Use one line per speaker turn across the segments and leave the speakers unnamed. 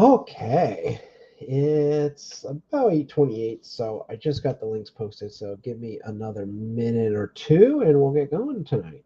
Okay, it's about 8:28, so I just got the links posted. So give me another minute or two, and we'll get going tonight.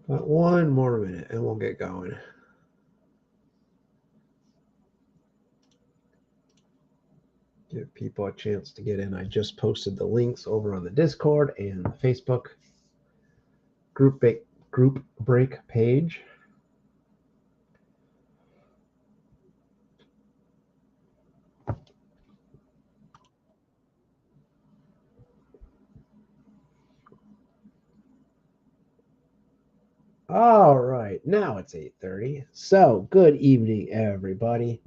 Got one more minute, and we'll get going. Give people a chance to get in. I just posted the links over on the Discord and the Facebook group break page. All right, now it's 8:30. So, good evening, everybody.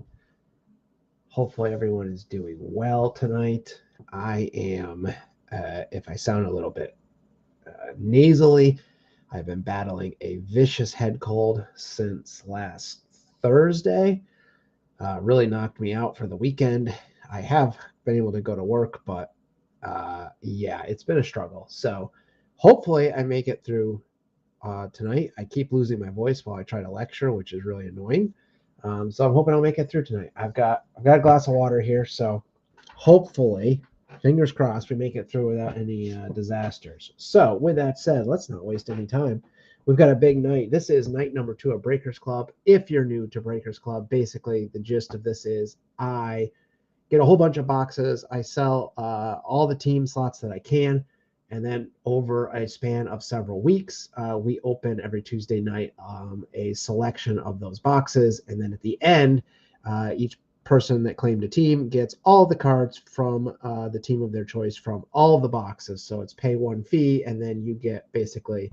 Hopefully, everyone is doing well tonight. I am, if I sound a little bit nasally, I've been battling a vicious head cold since last Thursday. Really knocked me out for the weekend. I have been able to go to work, but yeah, it's been a struggle. So, hopefully, I make it through tonight. I keep losing my voice while I try to lecture, which is really annoying. So I'm hoping I'll make it through tonight. I've got a glass of water here, so hopefully, fingers crossed, we make it through without any disasters. So with that said, let's not waste any time. We've got a big night. This is night number 2 of Breakers Club. If you're new to Breakers Club, basically the gist of this is I get a whole bunch of boxes. I sell all the team slots that I can. And then over a span of several weeks, we open every Tuesday night a selection of those boxes. And then at the end, each person that claimed a team gets all the cards from the team of their choice from all of the boxes. So it's pay one fee, and then you get basically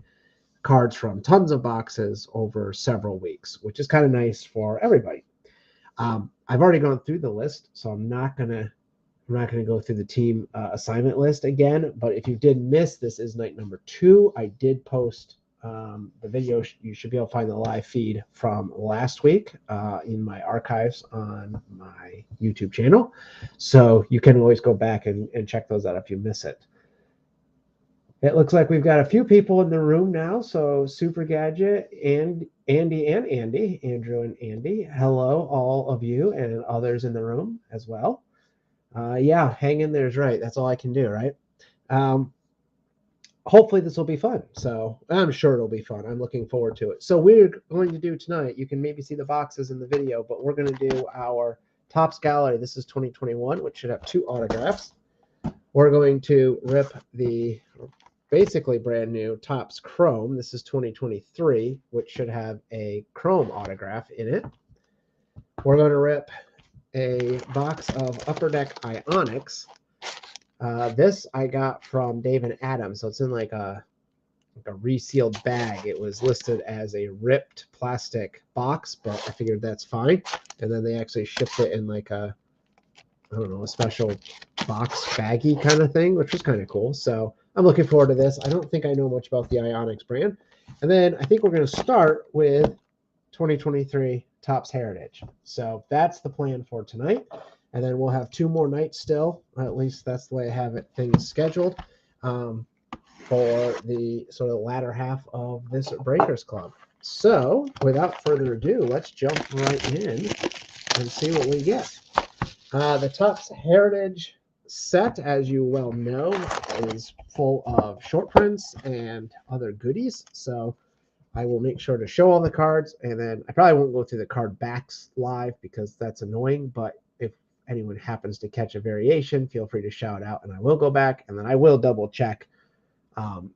cards from tons of boxes over several weeks, which is kind of nice for everybody. I've already gone through the list, so I'm not gonna go through the team assignment list again. But if you did miss, this is night number 2. I did post the video. You should be able to find the live feed from last week in my archives on my YouTube channel. So you can always go back and check those out if you miss it. It looks like we've got a few people in the room now. So Super Gadget and Andy and Andy, Andrew and Andy. Hello, all of you and others in the room as well. Yeah, hang in there is right. That's all I can do, right? Hopefully this will be fun. So I'm sure it'll be fun. I'm looking forward to it. So we're going to do tonight, you can maybe see the boxes in the video, but we're going to do our Topps Gallery. This is 2021, which should have 2 autographs. We're going to rip the basically brand new Topps Chrome. This is 2023, which should have a Chrome autograph in it. We're going to rip a box of Upper Deck Ionics. This I got from Dave and Adam, so it's in like a resealed bag. It was listed as a ripped plastic box, but I figured that's fine. And then they actually shipped it in like a, I don't know, a special box baggy kind of thing, which was kind of cool. So I'm looking forward to this. I don't think I know much about the Ionics brand. And then I think we're going to start with 2023 Topps Heritage. So that's the plan for tonight. And then we'll have 2 more nights still. At least that's the way I have it things scheduled for the sort of latter half of this Breakers Club. So without further ado, let's jump right in and see what we get. The Topps Heritage set, as you well know, is full of short prints and other goodies. So I will make sure to show all the cards, and then I probably won't go through the card backs live because that's annoying. But if anyone happens to catch a variation, feel free to shout out, and I will go back, and then I will double check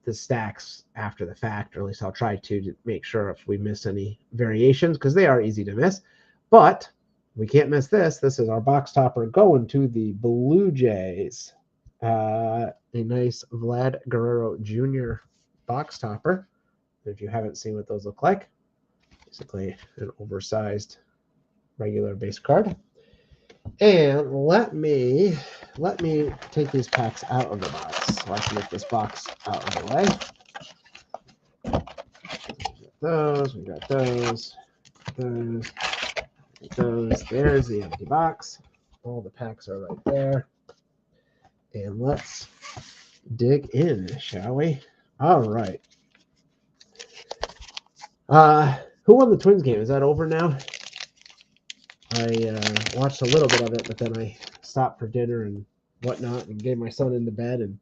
the stacks after the fact, or at least I'll try to make sure if we miss any variations, because they are easy to miss. But we can't miss this. This is our box topper going to the Blue Jays. A nice Vlad Guerrero Jr. box topper. If you haven't seen what those look like, basically an oversized regular base card. And let me take these packs out of the box so I can get this box out of the way. We got those. There's the empty box. All the packs are right there. And let's dig in, shall we? All right. Who won the Twins game? Is that over now? I watched a little bit of it, but then I stopped for dinner and whatnot and gave my son into bed, and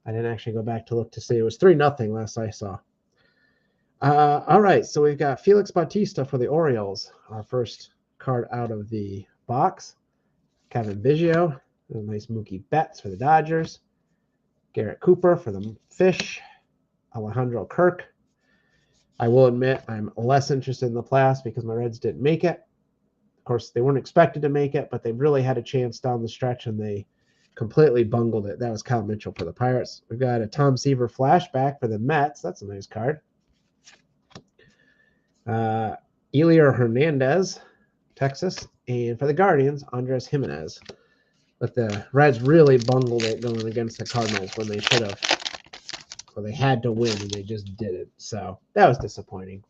I didn't actually go back to look to see. It was 3-0 last I saw. All right, so we've got Felix Bautista for the Orioles, our first card out of the box. Kevin Biggio, a nice Mookie Betts for the Dodgers. Garrett Cooper for the Fish. Alejandro Kirk. I will admit I'm less interested in the playoffs because my Reds didn't make it. Of course, they weren't expected to make it, but they really had a chance down the stretch, and they completely bungled it. That was Kyle Mitchell for the Pirates. We've got a Tom Seaver flashback for the Mets. That's a nice card. Elior Hernandez, Texas. And for the Guardians, Andres Jimenez. But the Reds really bungled it going against the Cardinals when they should have. Well, they had to win, and they just didn't. So that was disappointing.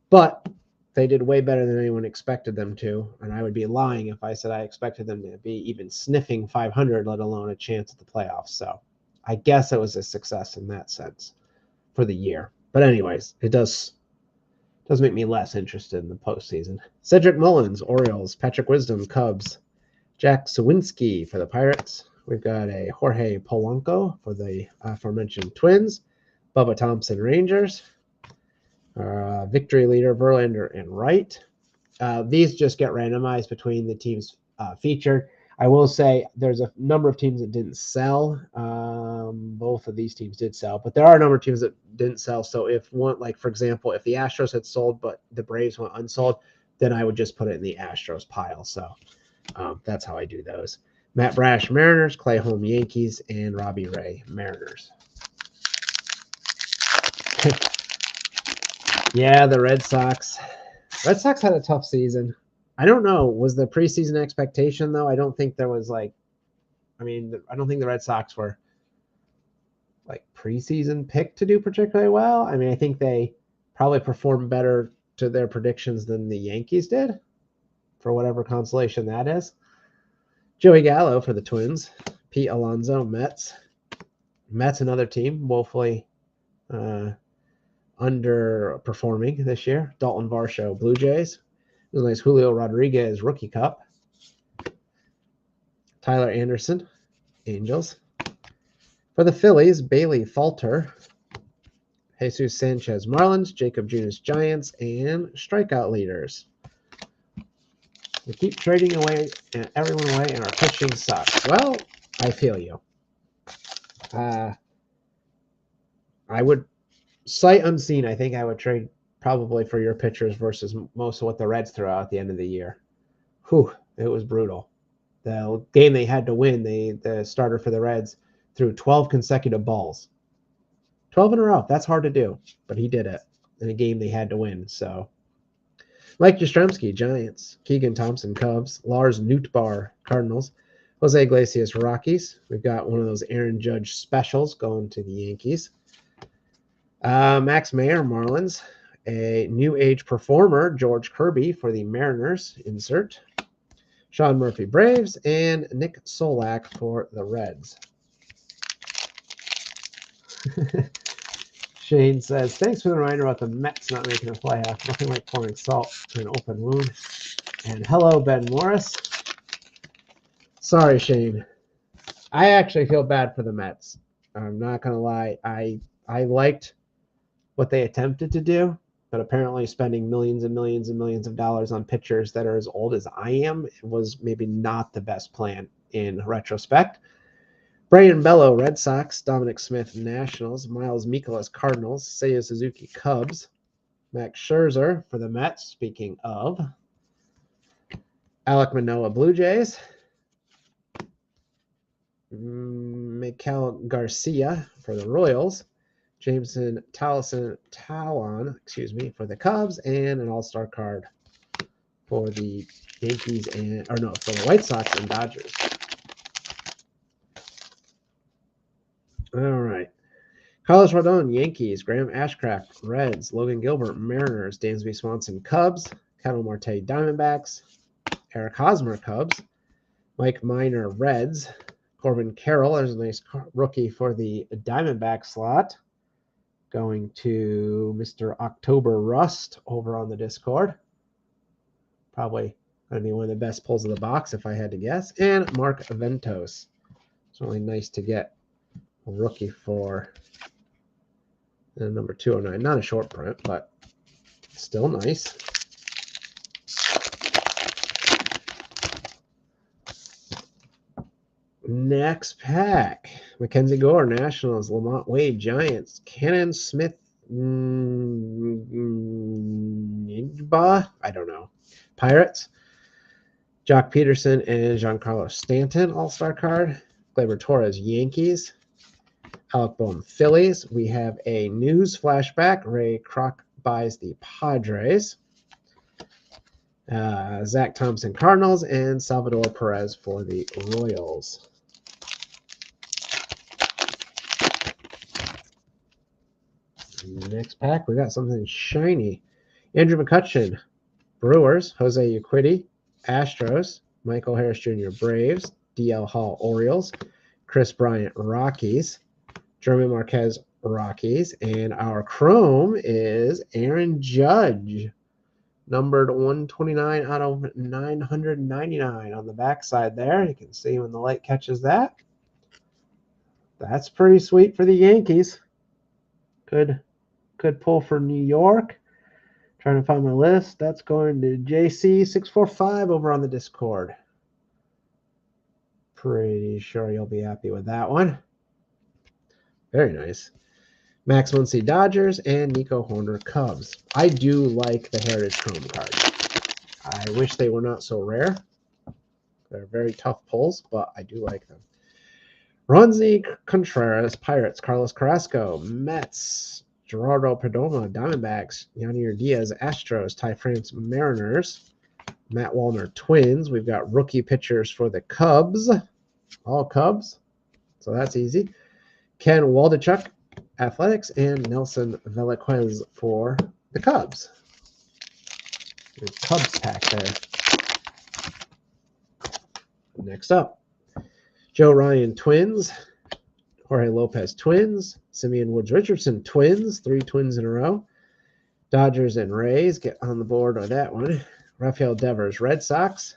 But they did way better than anyone expected them to, and I would be lying if I said I expected them to be even sniffing 500, let alone a chance at the playoffs. So I guess it was a success in that sense for the year. But anyways, it does make me less interested in the postseason. Cedric Mullins, Orioles. Patrick Wisdom, Cubs. Jack Sawinski for the Pirates. We've got a Jorge Polanco for the aforementioned Twins. Bubba Thompson, Rangers. Victory leader, Verlander and Wright. These just get randomized between the teams featured. I will say there's a number of teams that didn't sell. Both of these teams did sell, but there are a number of teams that didn't sell. So if one, like for example, if the Astros had sold but the Braves went unsold, then I would just put it in the Astros pile. So that's how I do those. Matt Brash, Mariners. Clay Holm, Yankees. And Robbie Ray, Mariners. Yeah, the Red Sox. Red Sox had a tough season. I don't know. Was the preseason expectation, though? I don't think there was I don't think the Red Sox were preseason picked to do particularly well. I mean, I think they probably performed better to their predictions than the Yankees did, for whatever consolation that is. Joey Gallo for the Twins. Pete Alonso, Mets. Mets, another team, woefully underperforming this year. Dalton Varsho, Blue Jays. There's a nice Julio Rodriguez Rookie Cup. Tyler Anderson, Angels. For the Phillies, Bailey Falter. Jesus Sanchez, Marlins. Jacob Junis, Giants. And strikeout leaders. We keep trading away and everyone away, and our pitching sucks. Well, I feel you. I would, sight unseen, I think I would trade probably for your pitchers versus most of what the Reds threw out at the end of the year. Whew, it was brutal. The game they had to win, the starter for the Reds threw 12 consecutive balls. 12 in a row. That's hard to do, but he did it in a game they had to win. So, Mike Yastrzemski, Giants. Keegan Thompson, Cubs. Lars Nootbaar, Cardinals. Jose Iglesias, Rockies. We've got one of those Aaron Judge specials going to the Yankees. Max Meyer, Marlins. A new age performer, George Kirby for the Mariners. Insert. Sean Murphy, Braves. And Nick Solak for the Reds. Shane says, thanks for the reminder about the Mets not making a playoff. Nothing like pouring salt to an open wound. And hello, Ben Morris. Sorry, Shane. I actually feel bad for the Mets. I'm not going to lie. I liked what they attempted to do. but apparently spending millions and millions and millions of dollars on pitchers that are as old as I am was maybe not the best plan in retrospect. Brayan Bello, Red Sox. Dominic Smith, Nationals. Miles Mikolas, Cardinals. Seiya Suzuki, Cubs. Max Scherzer for the Mets. Speaking of. Alek Manoah, Blue Jays. Mikel Garcia for the Royals. Jameson Talon, for the Cubs, and an all-star card for the Yankees for the White Sox and Dodgers. All right. Carlos Rodon, Yankees. Graham Ashcraft, Reds. Logan Gilbert, Mariners. Dansby Swanson, Cubs. Ketel Marte, Diamondbacks. Eric Hosmer, Cubs. Mike Minor, Reds. Corbin Carroll, there's a nice rookie for the Diamondback slot. Going to Mr. October Rust over on the Discord. Probably going to be one of the best pulls of the box if I had to guess. And Mark Ventos. It's really nice to get a rookie for number 209. Not a short print, but still nice. Next pack. Mackenzie Gore, Nationals. Lamont Wade, Giants. Cannon Smith, I don't know. Pirates. Jock Peterson and Giancarlo Stanton, all-star card. Gleyber Torres, Yankees. Alec Bohm, Phillies. We have a news flashback. Ray Kroc buys the Padres. Zach Thompson, Cardinals. And Salvador Perez for the Royals. Next pack, we got something shiny. Andrew McCutchen, Brewers. Jose Urquidy, Astros. Michael Harris Jr., Braves. DL Hall, Orioles. Chris Bryant, Rockies. German Marquez, Rockies. And our chrome is Aaron Judge, numbered 129 out of 999 on the backside there. You can see when the light catches that. That's pretty sweet for the Yankees. Good pull for New York. Trying to find my list. That's going to JC645 over on the Discord. Pretty sure you'll be happy with that one. Very nice. Max Muncy, Dodgers, and Nico Horner, Cubs. I do like the Heritage Chrome cards. I wish they were not so rare. They're very tough pulls, but I do like them. Ronzi Contreras, Pirates. Carlos Carrasco, Mets. Gerardo Perdomo, Diamondbacks. Yanier Diaz, Astros. Ty France, Mariners. Matt Wallner, Twins. We've got rookie pitchers for the Cubs. All Cubs. So that's easy. Ken Waldichuk, Athletics. And Nelson Velazquez for the Cubs. The Cubs pack there. Next up, Joe Ryan, Twins. Jorge Lopez, Twins. Simeon Woods Richardson, Twins. 3 Twins in a row. Dodgers and Rays get on the board on that one. Rafael Devers, Red Sox.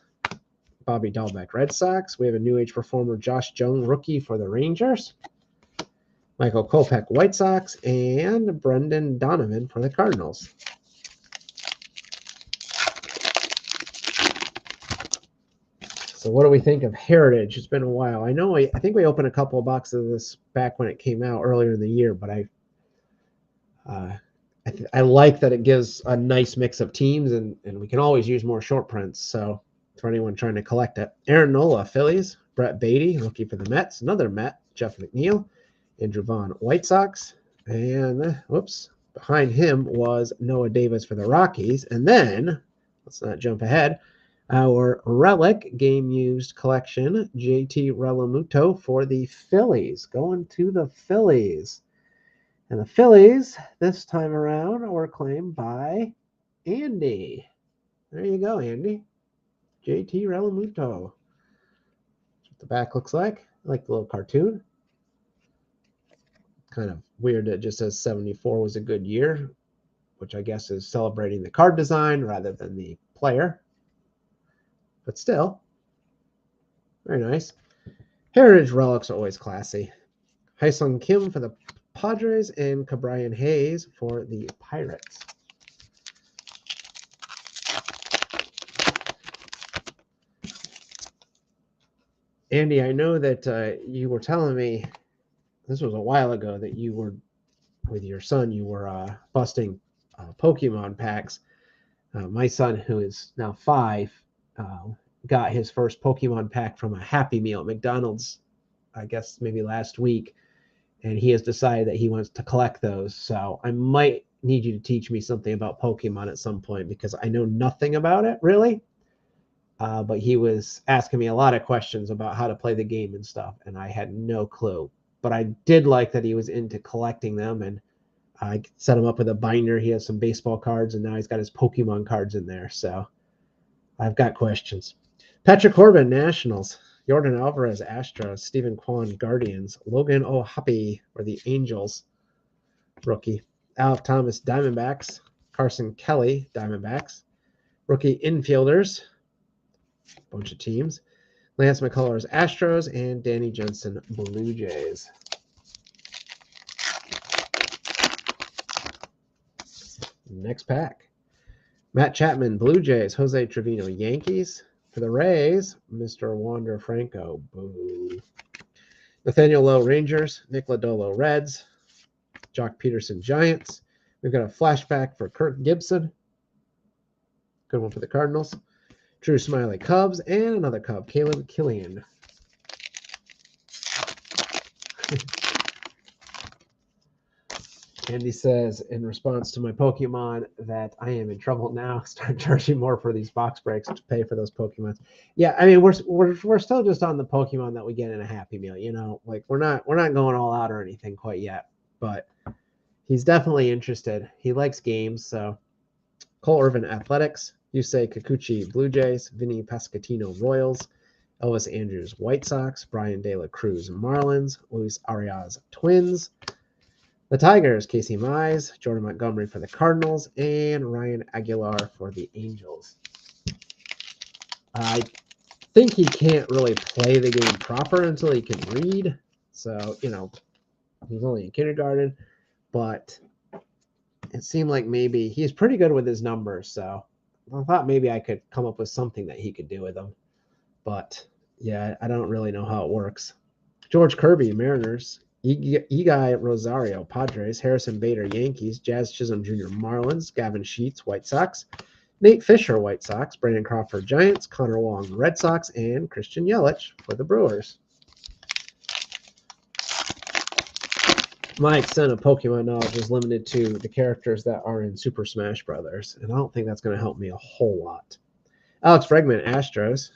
Bobby Dahlbeck, Red Sox. We have a New Age performer, Josh Jung, rookie for the Rangers. Michael Kopech, White Sox. And Brendan Donovan for the Cardinals. So what do we think of Heritage? It's been a while. I know I think we opened a couple of boxes of this back when it came out earlier in the year, but I like that it gives a nice mix of teams, and we can always use more short prints. So for anyone trying to collect it. Aaron Nola, Phillies. Brett Beatty, rookie for the Mets. Another Met, Jeff McNeil. Andrew Vaughn, White Sox. And, behind him was Noah Davis for the Rockies. And then, let's not jump ahead, our relic game-used collection, JT Realmuto for the Phillies. Going to the Phillies. And the Phillies, this time around, were claimed by Andy. There you go, Andy. JT Realmuto. That's what the back looks like. I like the little cartoon. Kind of weird that it just says 74 was a good year, which I guess is celebrating the card design rather than the player. But still, very nice. Heritage relics are always classy. Hyesung Kim for the Padres and Cabrian Hayes for the Pirates. Andy, I know that you were telling me, this was a while ago, that you were, with your son, you were busting Pokemon packs. My son, who is now 5, got his first Pokemon pack from a Happy Meal at McDonald's, I guess maybe last week, and he has decided that he wants to collect those. So I might need you to teach me something about Pokemon at some point, because I know nothing about it really. But he was asking me a lot of questions about how to play the game and stuff, and I had no clue. But I did like that he was into collecting them, and I set him up with a binder. He has some baseball cards, and now he's got his Pokemon cards in there. So I've got questions. Patrick Corbin, Nationals. Jordan Alvarez, Astros. Stephen Kwan, Guardians. Logan O'Hoppe for the Angels, rookie. Alec Thomas, Diamondbacks. Carson Kelly, Diamondbacks. Rookie infielders, bunch of teams. Lance McCullers, Astros, and Danny Jensen, Blue Jays. Next pack. Matt Chapman, Blue Jays. Jose Trevino, Yankees. For the Rays, Mr. Wander Franco. Boo. Nathaniel Lowe, Rangers. Nick Lodolo, Reds. Jock Peterson, Giants. We've got a flashback for Kirk Gibson. Good one for the Cardinals. Drew Smiley, Cubs, and another Cub, Caleb Killian. Andy says, in response to my Pokemon, that I am in trouble now. Start charging more for these box breaks to pay for those Pokemons. Yeah, I mean, we're still just on the Pokemon that we get in a Happy Meal. You know, like we're not going all out or anything quite yet. But he's definitely interested. He likes games. So Cole Irvin, Athletics. Yusei Kikuchi, Blue Jays. Vinny Pasquantino, Royals. Elvis Andrews, White Sox. Brian De La Cruz, Marlins. Luis Arias, Twins. The Tigers, Casey Mize. Jordan Montgomery for the Cardinals. And Ryan Aguilar for the Angels. I think he can't really play the game proper until he can read. So, you know, he's only in kindergarten. But it seemed like maybe he's pretty good with his numbers. So I thought maybe I could come up with something that he could do with them. But, yeah, I don't really know how it works. George Kirby, Mariners. Eguy Rosario, Padres. Harrison Bader, Yankees. Jazz Chisholm Jr., Marlins. Gavin Sheets, White Sox. Nate Fisher, White Sox. Brandon Crawford, Giants. Connor Wong, Red Sox. And Christian Yelich for the Brewers. My extent of Pokemon knowledge is limited to the characters that are in Super Smash Brothers, and I don't think that's going to help me a whole lot. Alex Bregman, Astros.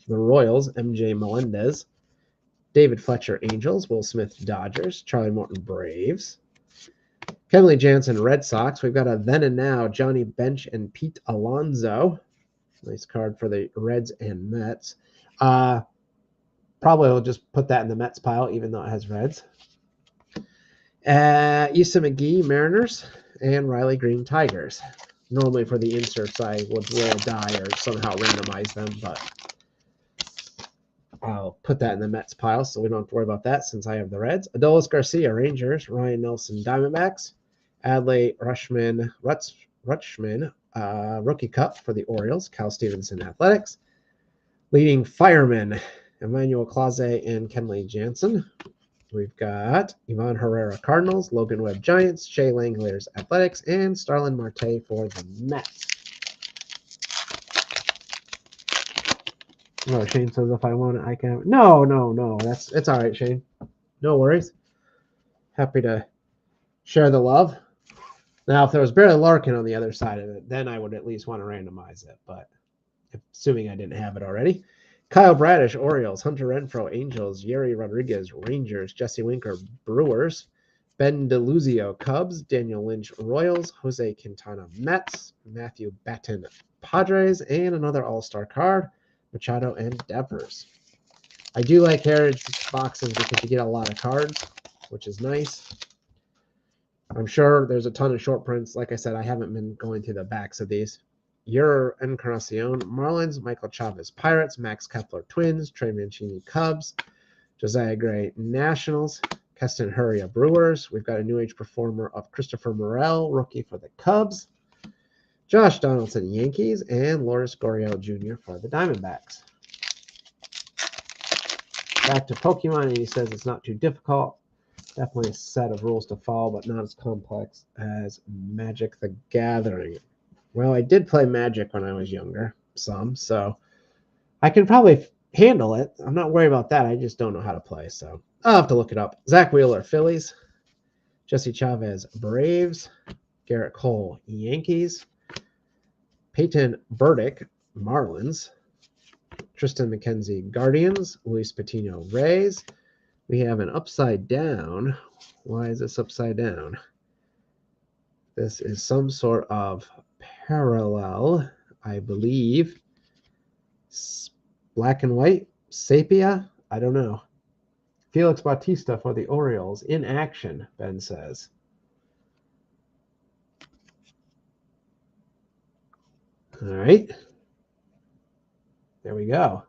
The Royals, MJ Melendez. David Fletcher, Angels. Will Smith, Dodgers. Charlie Morton, Braves. Kenley Jansen, Red Sox. We've got a then and now, Johnny Bench and Pete Alonso. Nice card for the Reds and Mets. Probably will just put that in the Mets pile, even though it has Reds. Issa McGee, Mariners. And Riley Green, Tigers. Normally for the inserts, I would roll a die or somehow randomize them, but I'll put that in the Mets pile, so we don't have to worry about that since I have the Reds. Adolis Garcia, Rangers. Ryan Nelson, Diamondbacks. Adley Rutschman, Rookie Cup for the Orioles. Cal Stevenson, Athletics. Leading firemen, Emmanuel Clase and Kenley Jansen. We've got Ivan Herrera, Cardinals. Logan Webb, Giants. Shea Langeliers, Athletics. And Starlin Marte for the Mets. Oh, Shane says if I want it, I can. No. It's all right, Shane. No worries. Happy to share the love. Now, if there was Barry Larkin on the other side of it, then I would at least want to randomize it. But assuming I didn't have it already. Kyle Bradish, Orioles. Hunter Renfroe, Angels. Yeri Rodriguez, Rangers. Jesse Winker, Brewers. Ben DeLuzio, Cubs. Daniel Lynch, Royals. Jose Quintana, Mets. Matthew Batten, Padres. And another all-star card, Machado and Devers. I do like Heritage boxes because you get a lot of cards, which is nice. I'm sure there's a ton of short prints. Like I said, I haven't been going through the backs of these. Your Encarnacion, Marlins. Michael Chavez, Pirates. Max Kepler, Twins. Trey Mancini, Cubs. Josiah Gray, Nationals. Keston Hurria, Brewers. We've got a New Age Performer of Christopher Morel, rookie for the Cubs. Josh Donaldson, Yankees. And Lourdes Gurriel Jr. for the Diamondbacks. back to Pokemon, and he says it's not too difficult. Definitely a set of rules to follow, but not as complex as Magic the Gathering. Well, I did play Magic when I was younger, so I can probably handle it. I'm not worried about that. I just don't know how to play, so I'll have to look it up. Zach Wheeler, Phillies. Jesse Chavez, Braves. Garrett Cole, Yankees. Peyton Burdick, Marlins. Tristan McKenzie, Guardians. Luis Patino, Rays. We have an upside down. Why is this upside down? This is some sort of parallel, I believe. Black and white, sepia, I don't know. Felix Bautista for the Orioles in action, Ben says. All right. There we go.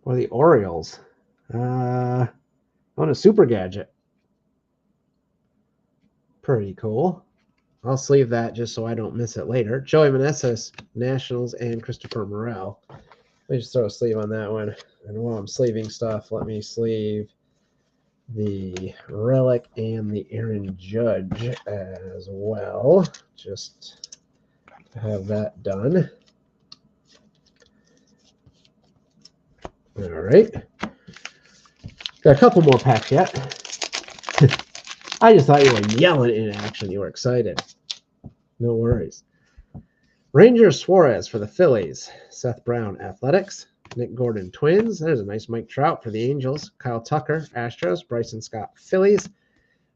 For the Orioles. On a super gadget. Pretty cool. I'll sleeve that just so I don't miss it later. Joey Meneses, Nationals, and Christopher Morel. Let me just throw a sleeve on that one. And while I'm sleeving stuff, let me sleeve the Relic and the Aaron Judge as well. Just to have that done. All right. Got a couple more packs yet. I just thought you were yelling in action. You were excited. No worries. Ranger Suarez for the Phillies. Seth Brown, Athletics. Nick Gordon, Twins. There's a nice Mike Trout for the Angels. Kyle Tucker, Astros. Bryson Scott, Phillies.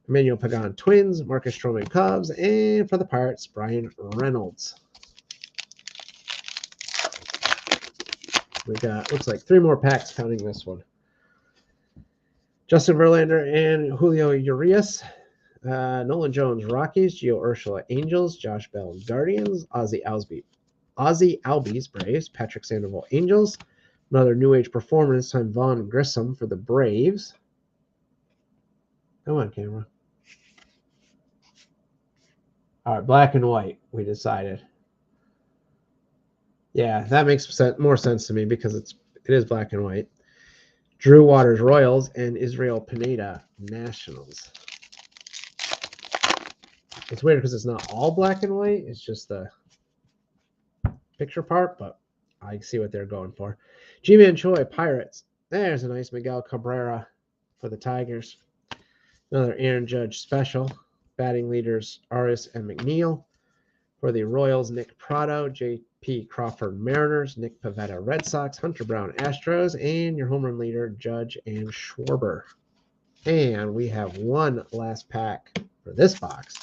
Emmanuel Pagan, Twins. Marcus Stroman, Cubs. And for the Pirates, Brian Reynolds. We got, looks like 3 more packs counting this one. Justin Verlander and Julio Urias. Nolan Jones, Rockies. Gio Urshela, Angels. Josh Bell, Guardians. Ozzie Albies, Braves. Patrick Sandoval, Angels. Another New Age performer, this time Vaughn Grissom for the Braves. Come on, camera. All right, black and white, we decided. Yeah, that makes more sense to me because it is black and white. Drew Waters, Royals, and Israel Pineda, Nationals. It's weird because it's not all black and white. It's just the picture part, but I see what they're going for. G-Man Choi, Pirates. There's a nice Miguel Cabrera for the Tigers. Another Aaron Judge special. Batting leaders Arias and McNeil. For the Royals, Nick Prado, J.P. Crawford, Mariners, Nick Pivetta, Red Sox, Hunter Brown, Astros, and your home run leader, Judge and Schwarber. And we have one last pack for this box.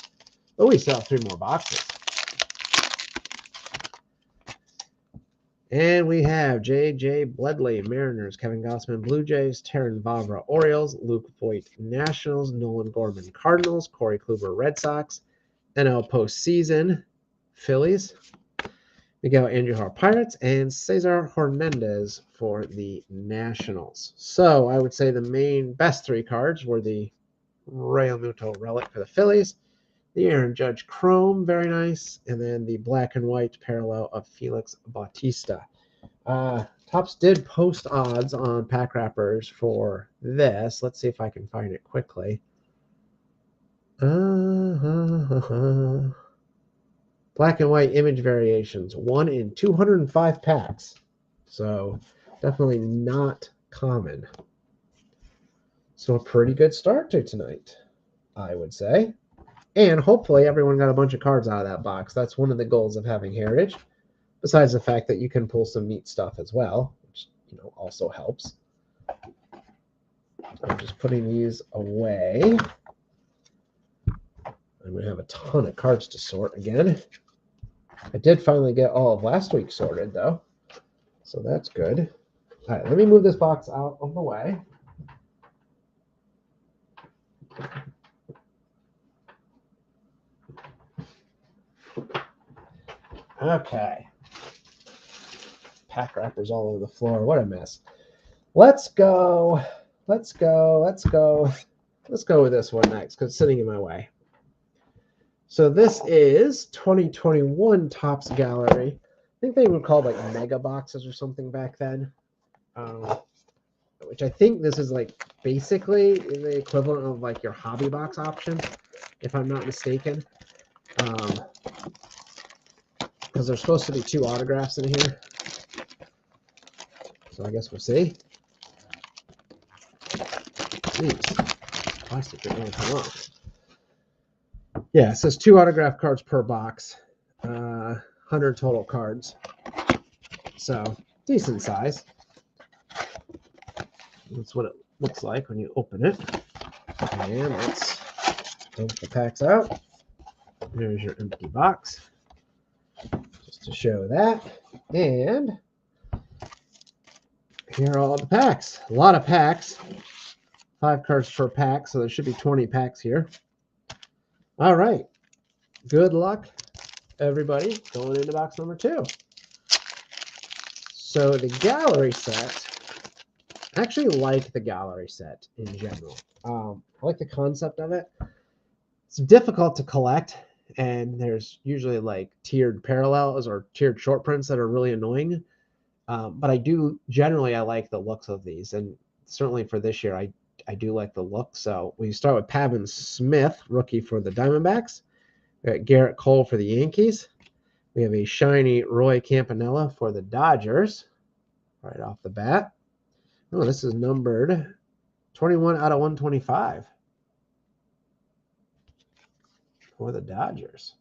Oh, we still have 3 more boxes. And we have J.J. Bledley, Mariners, Kevin Gossman, Blue Jays, Terrin Vavra, Orioles, Luke Voigt, Nationals, Nolan Gorman, Cardinals, Corey Kluber, Red Sox, NL postseason, Phillies, Miguel Andujar, Pirates, and Cesar Hernandez for the Nationals. So I would say the best 3 cards were the Realmuto Relic for the Phillies, the Aaron Judge Chrome, very nice, and then the black and white parallel of Felix Bautista. Topps did post odds on pack wrappers for this. Let's see if I can find it quickly. Black and white image variations, 1 in 205 packs. So definitely not common. So a pretty good start to tonight, I would say. And hopefully everyone got a bunch of cards out of that box. That's one of the goals of having Heritage, besides the fact that you can pull some neat stuff as well, which also helps. I'm just putting these away. I'm going to have a ton of cards to sort again. I did finally get all of last week sorted, though, so that's good. All right, let me move this box out of the way. Okay. Pack wrappers all over the floor. What a mess. Let's go with this one next because it's sitting in my way. So this is 2021 Topps Gallery. I think they were called like mega boxes or something back then. which I think this is like basically the equivalent of like your hobby box option, if I'm not mistaken. Because there's supposed to be 2 autographs in here. So I guess we'll see. Jeez, plastic didn't even come off. Yeah, it says 2 autograph cards per box, 100 total cards. So decent size. That's what it looks like when you open it. And let's take the packs out. There's your empty box, just to show that. And here are all the packs. A lot of packs. 5 cards per pack, so there should be 20 packs here. All right. Good luck, everybody, going into box number 2. So the gallery set, I actually like the gallery set in general. I like the concept of it. It's difficult to collect, and there's usually like tiered parallels or tiered short prints that are really annoying. But I do, generally, I like the looks of these, and certainly for this year, I do like the look. So we start with Pavin Smith, rookie for the Diamondbacks. We got Garrett Cole for the Yankees. We have a shiny Roy Campanella for the Dodgers, right off the bat. Oh, this is numbered 21 out of 125 for the Dodgers.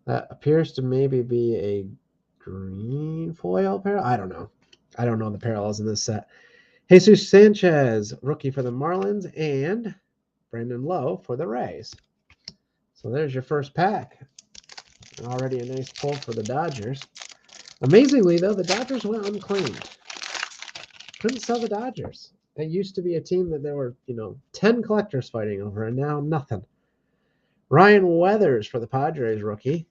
That appears to maybe be a green foil parallel. I don't know. I don't know the parallels in this set. Jesus Sanchez, rookie for the Marlins, and Brandon Lowe for the Rays. So there's your first pack. Already a nice pull for the Dodgers. Amazingly, though, the Dodgers went unclaimed. Couldn't sell the Dodgers. They used to be a team that there were, 10 collectors fighting over, and now nothing. Ryan Weathers for the Padres, rookie.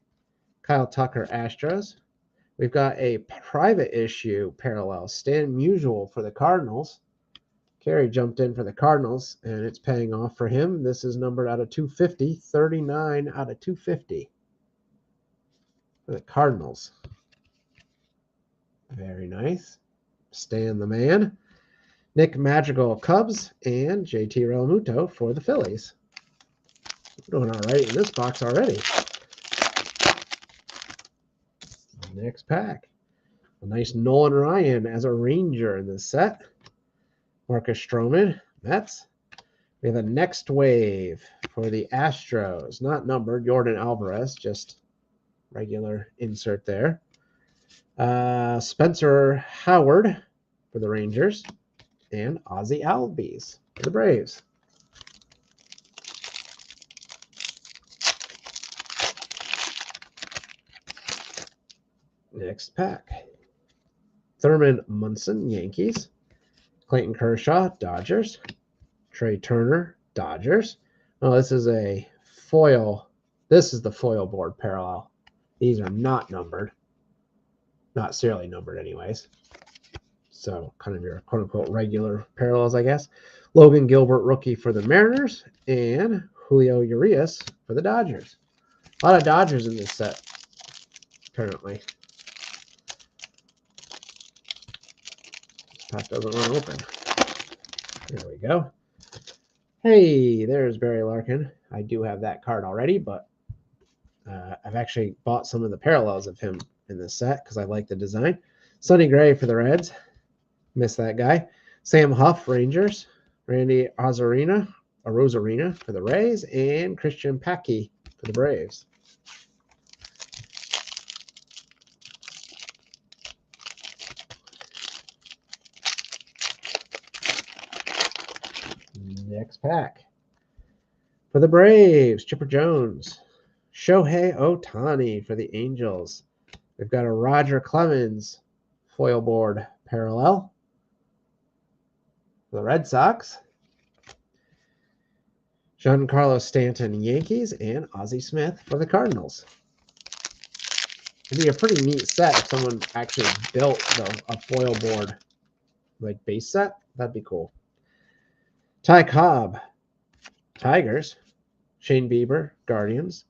Kyle Tucker, Astros. We've got a private issue parallel, Stan Musial for the Cardinals. Kerry jumped in for the Cardinals, and it's paying off for him. This is numbered out of 250, 39 out of 250 for the Cardinals. Very nice. Stan the man. Nick Madrigal, Cubs, and JT Realmuto for the Phillies. We're doing all right in this box already. Next pack. A nice Nolan Ryan as a Ranger in this set. Marcus Stroman, Mets. We have a Next Wave for the Astros. Not numbered. Jordan Alvarez, just regular insert there. Spencer Howard for the Rangers. And Ozzie Albies for the Braves. Next pack. Thurman Munson, Yankees. Clayton Kershaw, Dodgers. Trey Turner, Dodgers. Oh, this is a foil. This is the foil board parallel. These are not numbered. Not serially numbered anyways. So kind of your quote-unquote regular parallels, I guess. Logan Gilbert, rookie for the Mariners. And Julio Urias for the Dodgers. A lot of Dodgers in this set, apparently. This pack doesn't want to open. There we go. Hey, there's Barry Larkin. I do have that card already, but I've actually bought some of the parallels of him in this set because I like the design. Sonny Gray for the Reds. Miss that guy. Sam Huff, Rangers. Randy Arozarena for the Rays. And Christian Packy for the Braves. Next pack. For the Braves, Chipper Jones. Shohei Ohtani for the Angels. We've got a Roger Clemens foil board parallel for the Red Sox. Giancarlo Stanton, Yankees, and Ozzie Smith for the Cardinals. It'd be a pretty neat set if someone actually built a foil board like base set. That'd be cool. Ty Cobb, Tigers. Shane Bieber, Guardians.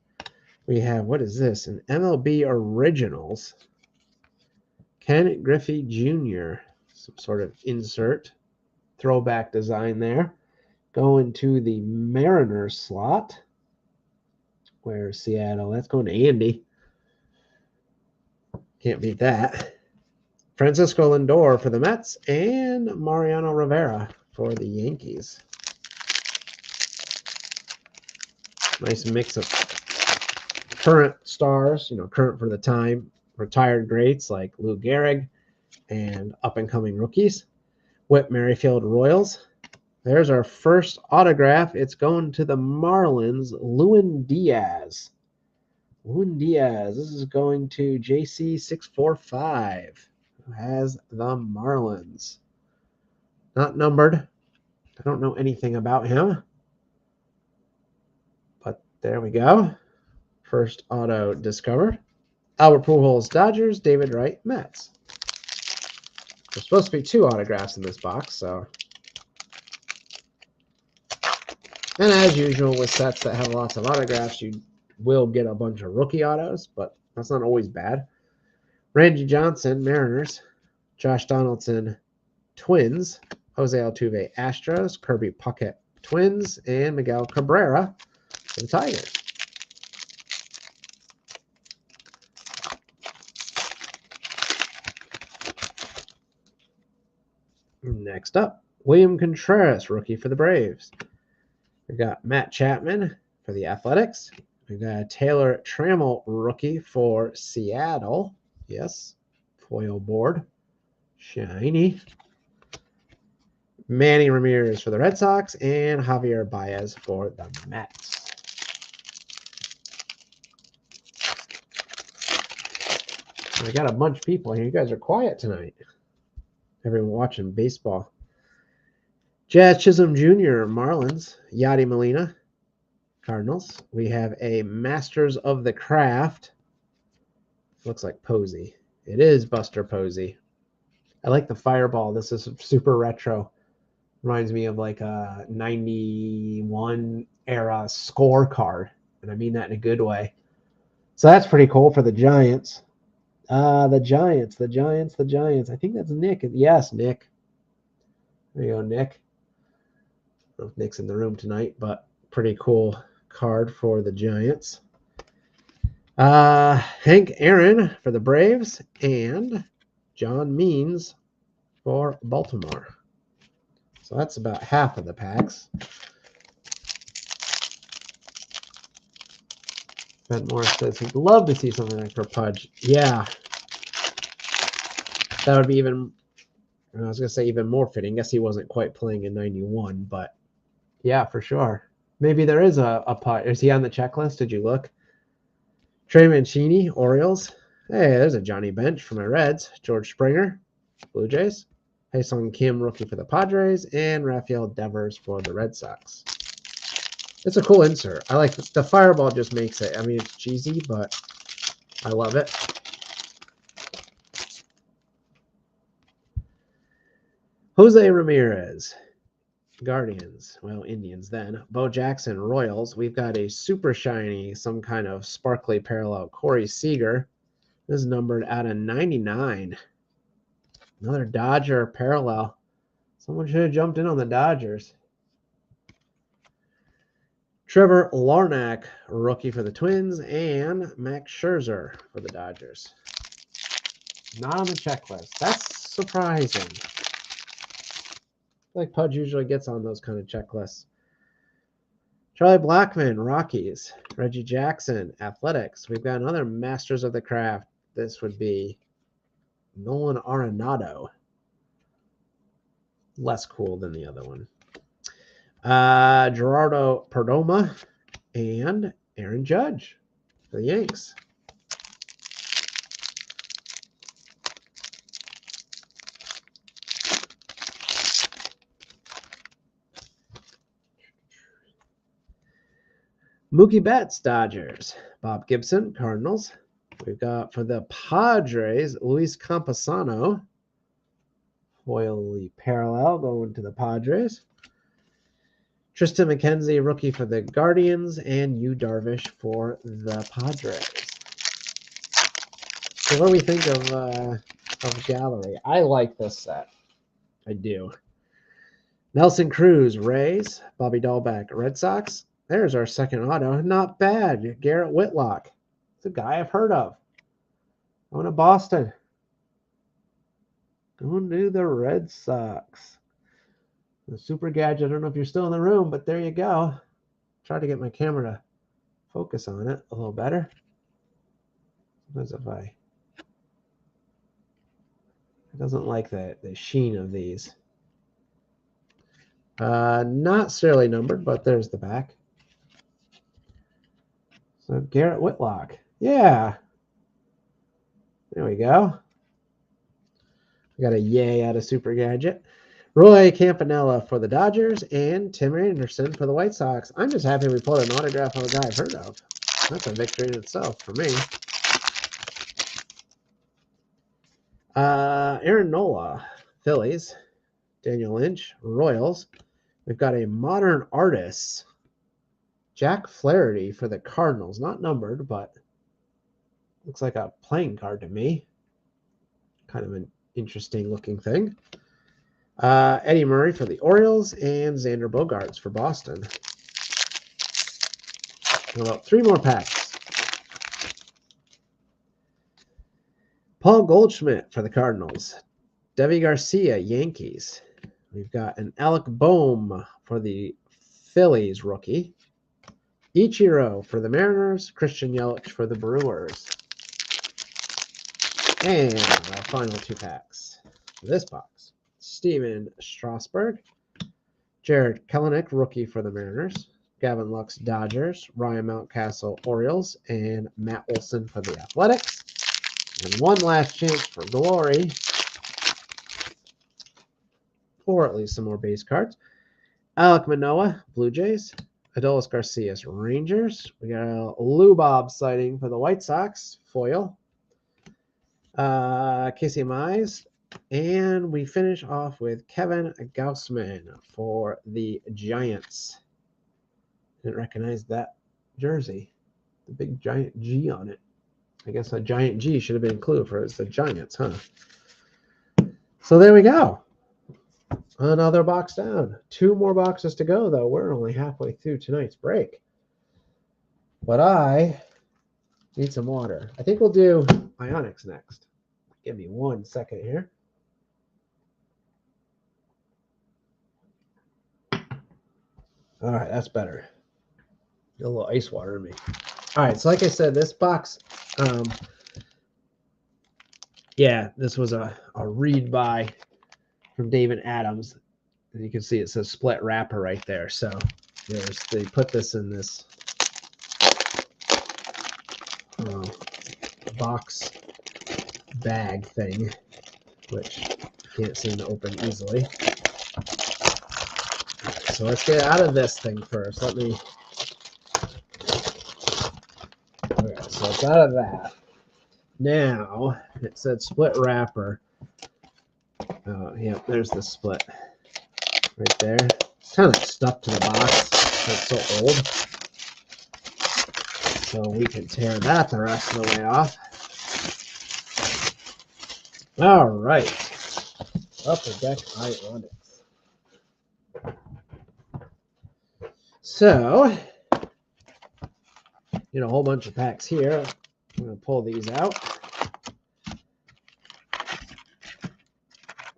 We have, what is this? An MLB Originals. Ken Griffey Jr., some sort of insert. throwback design there. Going to the Mariners slot. Where's Seattle? That's going to Andy. Can't beat that. Francisco Lindor for the Mets and Mariano Rivera for the Yankees. Nice mix of current stars, current for the time, retired greats like Lou Gehrig, and up-and-coming rookies. Whit Merrifield Royals. There's our first autograph. It's going to the Marlins, Lewin Diaz. Lewin Diaz. This is going to JC645, who has the Marlins. Not numbered. I don't know anything about him. But there we go. First auto discovered. Albert Pujols, Dodgers. David Wright, Mets. There's supposed to be 2 autographs in this box, so. And as usual with sets that have lots of autographs, you will get a bunch of rookie autos, but that's not always bad. Randy Johnson, Mariners. Josh Donaldson, Twins. Jose Altuve, Astros. Kirby Puckett, Twins. And Miguel Cabrera for the Tigers. Next up, William Contreras, rookie for the Braves. We've got Matt Chapman for the Athletics. We've got Taylor Trammell, rookie for Seattle. Yes, foil board. Shiny. Manny Ramirez for the Red Sox. And Javier Baez for the Mets. We got a bunch of people here. You guys are quiet tonight. Everyone watching baseball. Jazz Chisholm Jr., Marlins. Yadi Molina, Cardinals. We have a Masters of the Craft. Looks like Posey. It is Buster Posey. I like the Fireball. This is super retro. Reminds me of like a 91 era scorecard. And I mean that in a good way. So that's pretty cool for the Giants. The Giants. I think that's Nick. Yes, Nick. There you go, Nick. I don't know if Nick's in the room tonight, but pretty cool card for the Giants. Hank Aaron for the Braves and John Means for Baltimore. So that's about half of the packs. Ben Morris says he'd love to see something like for Pudge. Yeah. That would be even, I was going to say even more fitting. I guess he wasn't quite playing in 91, but yeah, for sure. Maybe there is a Pudge. Is he on the checklist? Did you look? Trey Mancini, Orioles. Hey, there's a Johnny Bench for my Reds. George Springer, Blue Jays. Hae-Sung Kim, rookie for the Padres. And Rafael Devers for the Red Sox. It's a cool insert. I like the Fireball just makes it. I mean, it's cheesy, but I love it. Jose Ramirez, Guardians. Well, Indians then. Bo Jackson, Royals. We've got a super shiny, some kind of sparkly parallel. Corey Seager. This is numbered out of 99. Another Dodger parallel. Someone should have jumped in on the Dodgers. Trevor Larnach, rookie for the Twins, and Max Scherzer for the Dodgers. Not on the checklist. That's surprising. I feel like Pudge usually gets on those kind of checklists. Charlie Blackmon, Rockies. Reggie Jackson, Athletics. We've got another Masters of the Craft. This would be Nolan Arenado. Less cool than the other one. Gerardo Perdomo and Aaron Judge for the Yanks. Mookie Betts, Dodgers. Bob Gibson, Cardinals. We've got for the Padres, Luis Campusano. Foily parallel going to the Padres. Tristan McKenzie, rookie for the Guardians, and Yu Darvish for the Padres. So what do we think of gallery? I like this set. I do. Nelson Cruz, Rays. Bobby Dahlbeck, Red Sox. There's our second auto. Not bad. Garrett Whitlock. It's a guy I've heard of. Going to Boston. Going to the Red Sox. The Super Gadget. I don't know if you're still in the room, but there you go. Try to get my camera to focus on it a little better. As if it doesn't like the sheen of these. Not serially numbered, but there's the back. So Garrett Whitlock. Yeah. There we go. We got a yay out of Super Gadget. Roy Campanella for the Dodgers and Tim Anderson for the White Sox. I'm just happy we pulled an autograph on a guy I've heard of. That's a victory in itself for me. Aaron Nola, Phillies. Daniel Lynch, Royals. We've got a modern artist, Jack Flaherty for the Cardinals. Not numbered, but looks like a playing card to me. Kind of an interesting looking thing. Eddie Murray for the Orioles and Xander Bogaerts for Boston. About 3 more packs. Paul Goldschmidt for the Cardinals. Deivi Garcia, Yankees. We've got an Alec Boehm for the Phillies rookie. Ichiro for the Mariners. Christian Yelich for the Brewers. And our final 2 packs for this box. Steven Strasburg. Jared Kelenic, rookie for the Mariners. Gavin Lux, Dodgers. Ryan Mountcastle, Orioles. And Matt Olson for the Athletics. And one last chance for glory. Or at least some more base cards. Alek Manoah, Blue Jays. Adolis Garcias, Rangers. We got a Lou Bob sighting for the White Sox, foil. Casey Mize. And we finish off with Kevin Gaussman for the Giants. Didn't recognize that jersey. The big giant G on it. I guess a giant G should have been included for the Giants, huh? So there we go. Another box down. 2 more boxes to go, though. We're only halfway through tonight's break. But I need some water. I think we'll do Ionics next. Give me 1 second here. All right, that's better. Get a little ice water in me. All right, so like I said, this box, yeah, this was a read by from David Adams. And you can see it says split wrapper right there. So they put this in this box bag thing, which you can't seem to open easily. So let's get out of this thing first. Okay, so it's out of that. Now, it said split wrapper. Yeah, there's the split right there. It's kind of stuck to the box. It's so old. So we can tear that the rest of the way off. All right. Upper Deck Ionics. So, a whole bunch of packs here. I'm going to pull these out.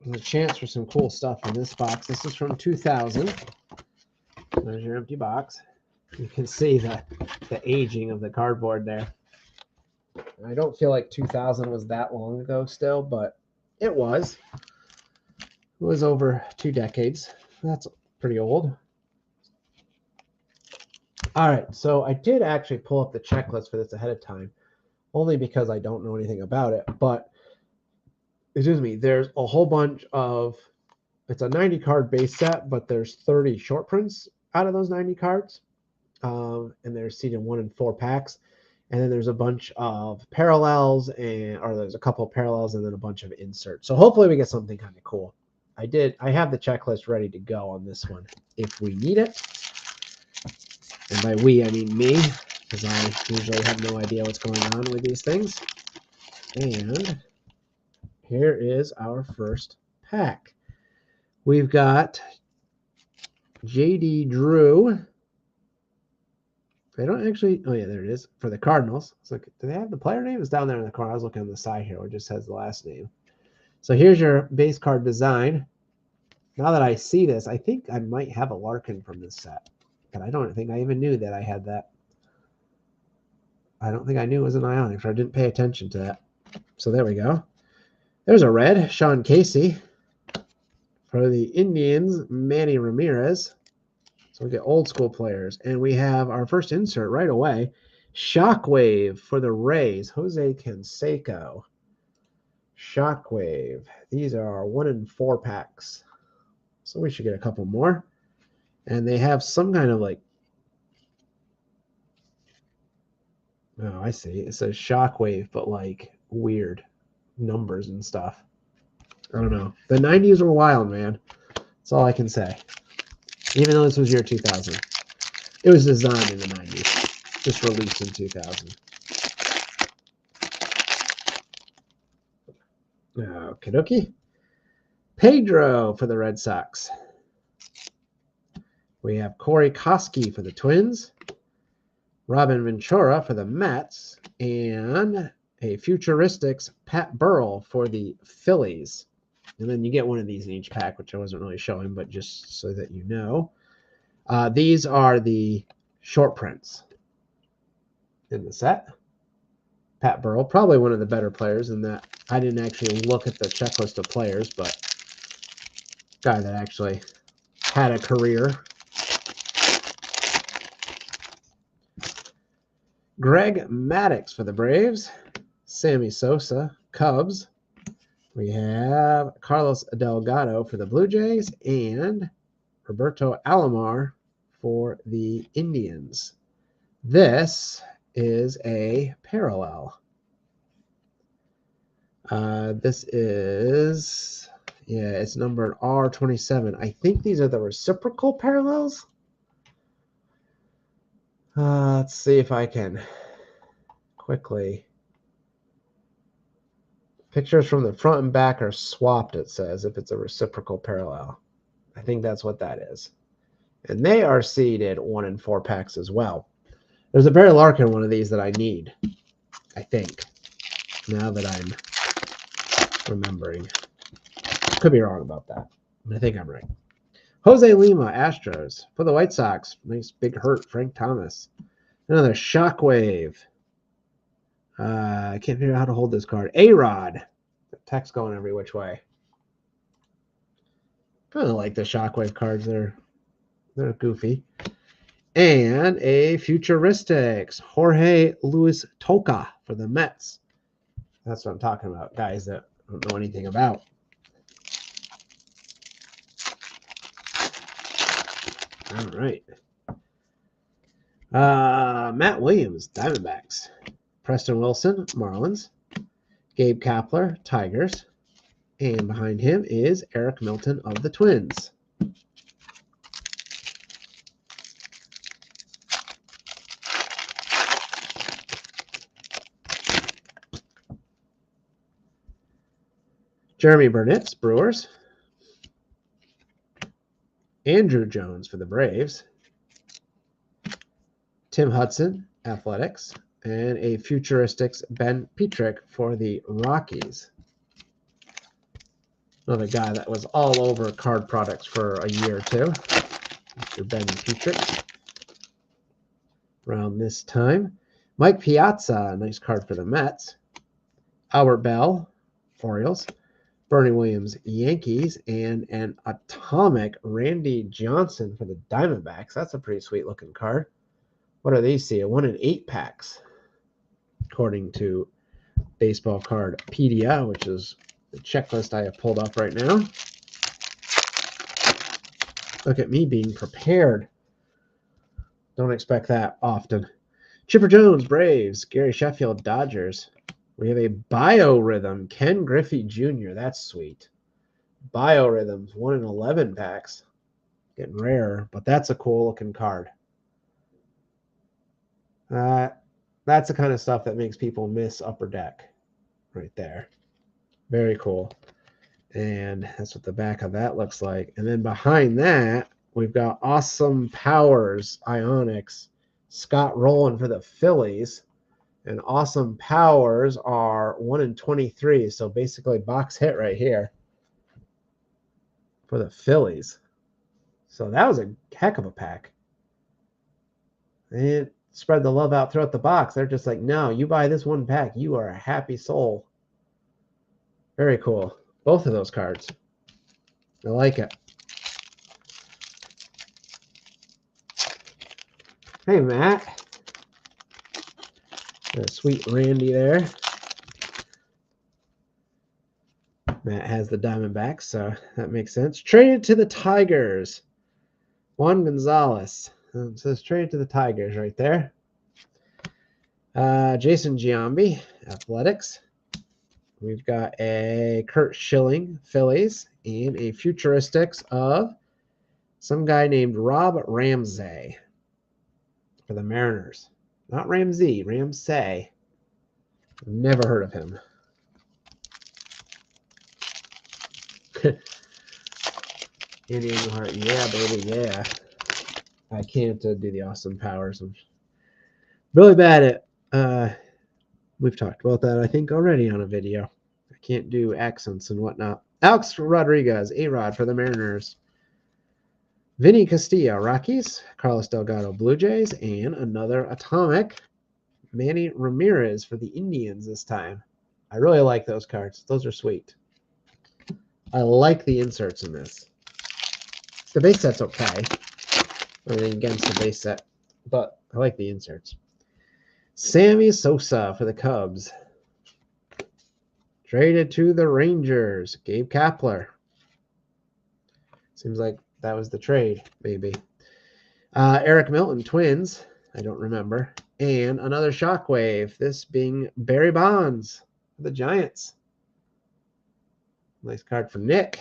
There's a chance for some cool stuff in this box. This is from 2000. There's your empty box. You can see the aging of the cardboard there. I don't feel like 2000 was that long ago still, but it was. It was over 2 decades. That's pretty old. All right, so I did actually pull up the checklist for this ahead of time, only because I don't know anything about it. But, excuse me, there's a whole bunch of, it's a 90 card base set, but there's 30 short prints out of those 90 cards. And they're seated 1 in 4 packs. And then there's a bunch of parallels, or there's a couple of parallels and then a bunch of inserts. So hopefully we get something kind of cool. I have the checklist ready to go on this one if we need it. And by we, I mean me, because I usually have no idea what's going on with these things. And here is our first pack. We've got JD Drew. They don't actually. Oh, yeah, there it is. For the Cardinals. So, do they have the player name? It's down there in the corner. I was looking on the side here where it just has the last name. So, here's your base card design. Now that I see this, I think I might have a Larkin from this set. But I don't think I even knew that I had that. I don't think I knew it was an Ionic, or I didn't pay attention to that. So, there we go. There's a red, Sean Casey. For the Indians, Manny Ramirez. So we get old school players. And we have our first insert right away. Shockwave for the Rays, Jose Canseco. Shockwave. These are 1 in 4 packs. So we should get a couple more. And they have some kind of like, oh, I see. It says Shockwave, but like weird numbers and stuff. I don't know. The 90s were wild, man. That's all I can say. Even though this was year 2000. It was designed in the 90s. Just released in 2000. Okie dokie. Pedro for the Red Sox. We have Corey Koski for the Twins. Robin Ventura for the Mets. And a Futuristics Pat Burrell for the Phillies. And then you get one of these in each pack, which I wasn't really showing, but just so that you know. These are the short prints in the set. Pat Burrell, probably one of the better players in that. I didn't actually look at the checklist of players, but guy that actually had a career. Greg Maddux for the Braves. Sammy Sosa, Cubs. We have Carlos Delgado for the Blue Jays and Roberto Alomar for the Indians. This is a parallel. This is, yeah, it's numbered R27. I think these are the reciprocal parallels. Let's see if I can quickly. Pictures from the front and back are swapped, it says, if it's a reciprocal parallel. I think that's what that is. And they are seeded 1 in 4 packs as well. There's a Barry Larkin one of these that I need, I think, now that I'm remembering. Could be wrong about that, but I think I'm right. Jose Lima, Astros. For the White Sox, nice big hurt, Frank Thomas. Another Shockwave. I can't figure out how to hold this card. A-Rod. The text going every which way. Kind of like the Shockwave cards. They're goofy. And a Futuristics. Jorge Luis Toca for the Mets. That's what I'm talking about. Guys that don't know anything about. All right. Matt Williams, Diamondbacks. Preston Wilson, Marlins. Gabe Kapler, Tigers. And behind him is Eric Milton of the Twins. Jeremy Burnitz, Brewers. Andrew Jones for the Braves. Tim Hudson, Athletics. And a Futuristics Ben Petrick for the Rockies. Another guy that was all over card products for a year or two. Mr. Ben Petrick. Around this time. Mike Piazza, nice card for the Mets. Albert Bell, Orioles. Bernie Williams, Yankees. And an atomic Randy Johnson for the Diamondbacks. That's a pretty sweet looking card. What do these see? A 1 in 8 packs, according to Baseball Cardpedia, which is the checklist I have pulled up right now. Look at me being prepared. Don't expect that often. Chipper Jones, Braves. Gary Sheffield, Dodgers. We have a Biorhythm, Ken Griffey Jr. That's sweet. Biorhythms, 1 in 11 packs. Getting rarer, but that's a cool looking card. That's the kind of stuff that makes people miss Upper Deck right there. Very cool. And that's what the back of that looks like. And then behind that, we've got Awesome Powers, Ionics, Scott Rowland for the Phillies. And Awesome Powers are 1 in 23. So basically box hit right here for the Phillies. So that was a heck of a pack. And spread the love out throughout the box. They're just like, no, you buy this one pack, you are a happy soul. Very cool. Both of those cards. I like it. Hey, Matt. Got a sweet Randy there. Matt has the Diamondbacks, so that makes sense. Traded to the Tigers. Juan Gonzalez. It says traded to the Tigers right there. Jason Giambi, Athletics. We've got a Kurt Schilling, Phillies, and a Futuristics of some guy named Rob Ramsey for the Mariners. Not Ramsey, Ramsey. Never heard of him. Indian Heart, yeah, baby, yeah. I can't do the Awesome Powers. I'm really bad at. We've talked about that, I think, already on a video. I can't do accents and whatnot. Alex Rodriguez, A-Rod for the Mariners. Vinny Castillo, Rockies. Carlos Delgado, Blue Jays. And another Atomic, Manny Ramirez for the Indians this time. I really like those cards. Those are sweet. I like the inserts in this. The base set's okay. Anything against the base set, but I like the inserts. Sammy Sosa for the Cubs. Traded to the Rangers. Gabe Kapler. Seems like that was the trade, maybe. Eric Milton, Twins. I don't remember. And another Shockwave. This being Barry Bonds for the Giants. Nice card from Nick.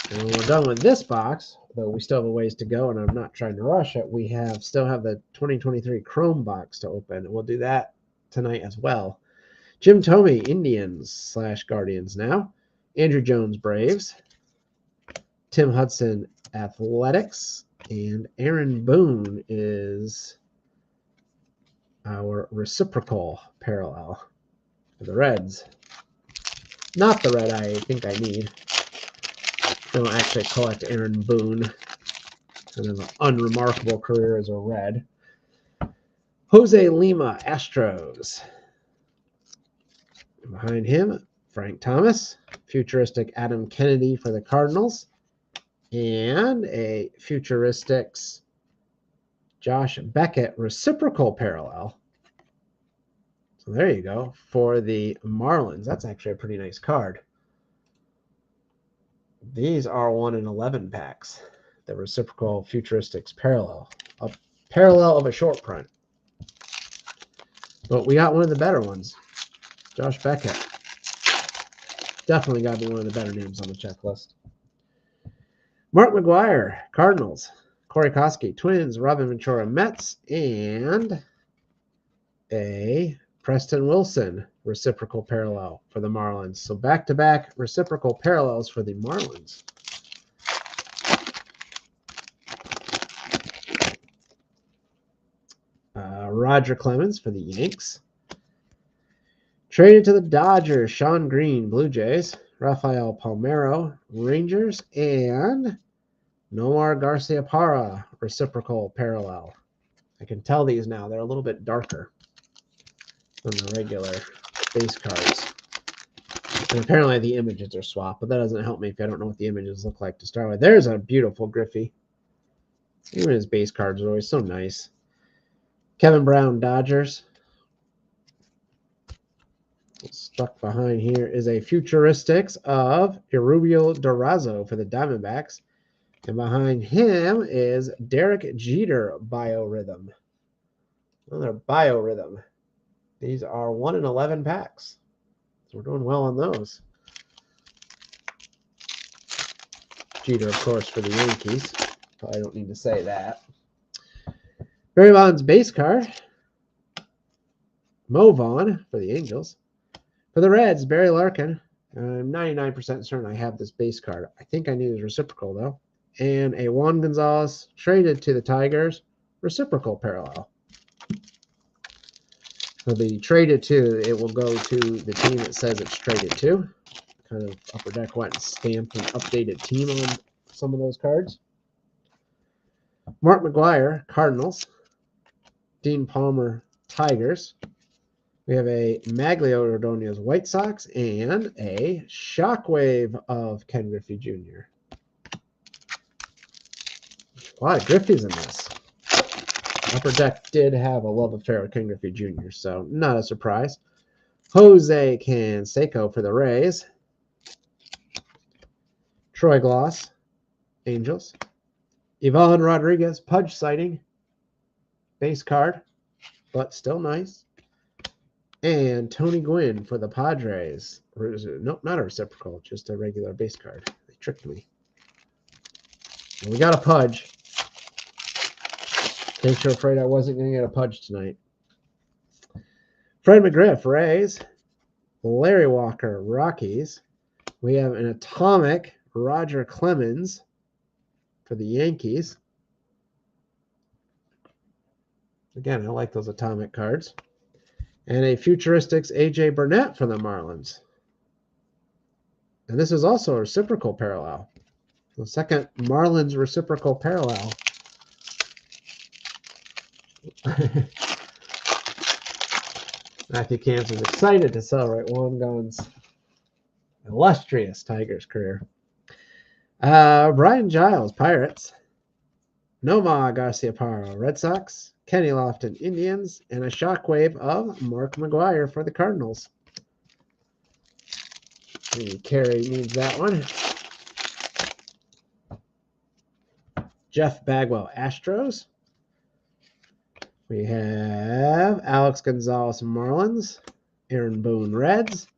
And when we're done with this box, though we still have a ways to go, and I'm not trying to rush it, we still have the 2023 Chrome box to open, and we'll do that tonight as well. Jim Thome, Indians / Guardians now. Andrew Jones, Braves. Tim Hudson, Athletics. And Aaron Boone is our reciprocal parallel for the Reds. Not the red I think I need. I don't actually collect Aaron Boone. Kind of an unremarkable career as a Red. Jose Lima, Astros. Behind him, Frank Thomas. Futuristic Adam Kennedy for the Cardinals. And a Futuristics Josh Beckett reciprocal parallel. So there you go for the Marlins. That's actually a pretty nice card. These are 1 in 11 packs. The reciprocal Futuristics parallel. A parallel of a short print. But we got one of the better ones. Josh Beckett. Definitely got to be one of the better names on the checklist. Mark McGwire, Cardinals. Corey Koski, Twins. Robin Ventura, Mets. And a Preston Wilson reciprocal parallel for the Marlins. So back-to-back reciprocal parallels for the Marlins. Roger Clemens for the Yanks. Traded to the Dodgers, Sean Green, Blue Jays. Rafael Palmeiro, Rangers. And Nomar Garciaparra, reciprocal parallel. I can tell these now. They're a little bit darker than the regular base cards. And apparently the images are swapped, but that doesn't help me if I don't know what the images look like to start with. There's a beautiful Griffey. Even his base cards are always so nice. Kevin Brown, Dodgers. Stuck behind here is a Futuristics of Erubio Durazo for the Diamondbacks. And behind him is Derek Jeter Biorhythm. Another Biorhythm. These are 1 in 11 packs. So we're doing well on those. Jeter, of course, for the Yankees. Probably don't need to say that. Barry Bonds base card. Mo Vaughn for the Angels. For the Reds, Barry Larkin. I'm 99% certain I have this base card. I think I need his reciprocal, though. And a Juan Gonzalez traded to the Tigers. Reciprocal parallel. Will be traded to. It will go to the team it says it's traded to. Kind of Upper Deck went and stamped an updated team on some of those cards. Mark McGwire, Cardinals. Dean Palmer, Tigers. We have a Maglio Ordonez, White Sox, and a Shockwave of Ken Griffey Jr. A lot of Griffeys in this. Upper Deck did have a love affair with Ken Griffey Jr., so not a surprise. Jose Canseco for the Rays. Troy Gloss, Angels. Ivan Rodriguez, Pudge sighting. Base card, but still nice. And Tony Gwynn for the Padres. Nope, not a reciprocal, just a regular base card. They tricked me. And we got a Pudge. In case you're afraid I wasn't going to get a Pudge tonight. Fred McGriff, Rays. Larry Walker, Rockies. We have an Atomic Roger Clemens for the Yankees. Again, I like those Atomic cards. And a Futuristics A.J. Burnett for the Marlins. And this is also a reciprocal parallel. The second Marlins reciprocal parallel. Matthew Camps is excited to celebrate Juan Gon's illustrious Tigers career. Brian Giles, Pirates. Nomar Garciaparra, Red Sox. Kenny Lofton, Indians. And a Shockwave of Mark McGwire for the Cardinals. Carey needs that one. Jeff Bagwell, Astros. We have Alex Gonzalez, Marlins. Aaron Boone, Reds.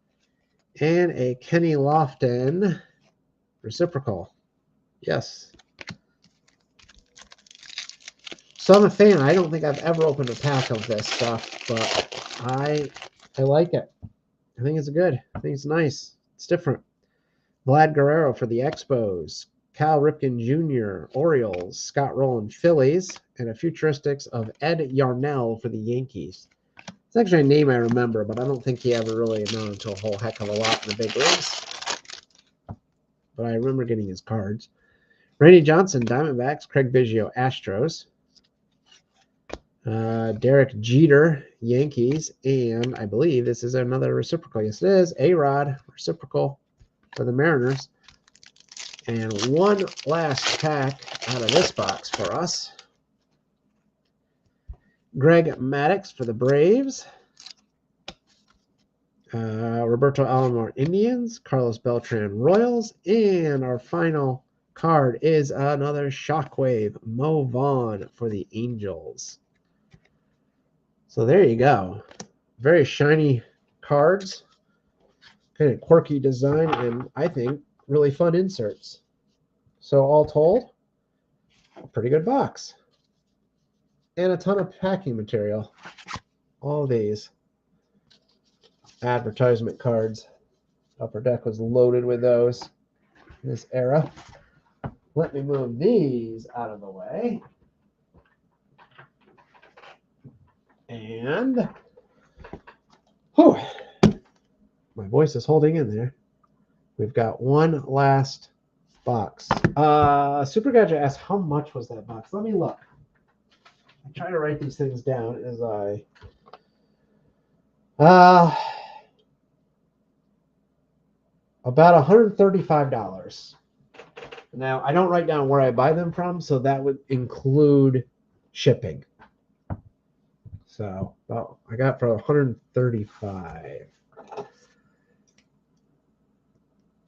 And a Kenny Lofton reciprocal. Yes. So I'm a fan. I don't think I've ever opened a pack of this stuff, but I like it. I think it's good. I think it's nice. It's different. Vlad Guerrero for the Expos. Cal Ripken Jr., Orioles. Scott Rowland, Phillies. And a Futuristics of Ed Yarnell for the Yankees. It's actually a name I remember, but I don't think he ever really amounted to a whole heck of a lot in the big leagues. But I remember getting his cards. Randy Johnson, Diamondbacks. Craig Biggio, Astros. Derek Jeter, Yankees. And I believe this is another reciprocal. Yes, it is. A-Rod, reciprocal for the Mariners. And one last pack out of this box for us. Greg Maddux for the Braves. Roberto Alomar, Indians. Carlos Beltran, Royals. And our final card is another Shockwave, Mo Vaughn for the Angels. So there you go. Very shiny cards. Kind of quirky design and I think really fun inserts. So all told, a pretty good box. And a ton of packing material. All these advertisement cards. Upper Deck was loaded with those in this era. Let me move these out of the way. And whew, my voice is holding in there. We've got one last box. Super Gadget asked, how much was that box? Let me look. I try to write these things down as I about $135. Now, I don't write down where I buy them from, so that would include shipping. So, well, I got for $135.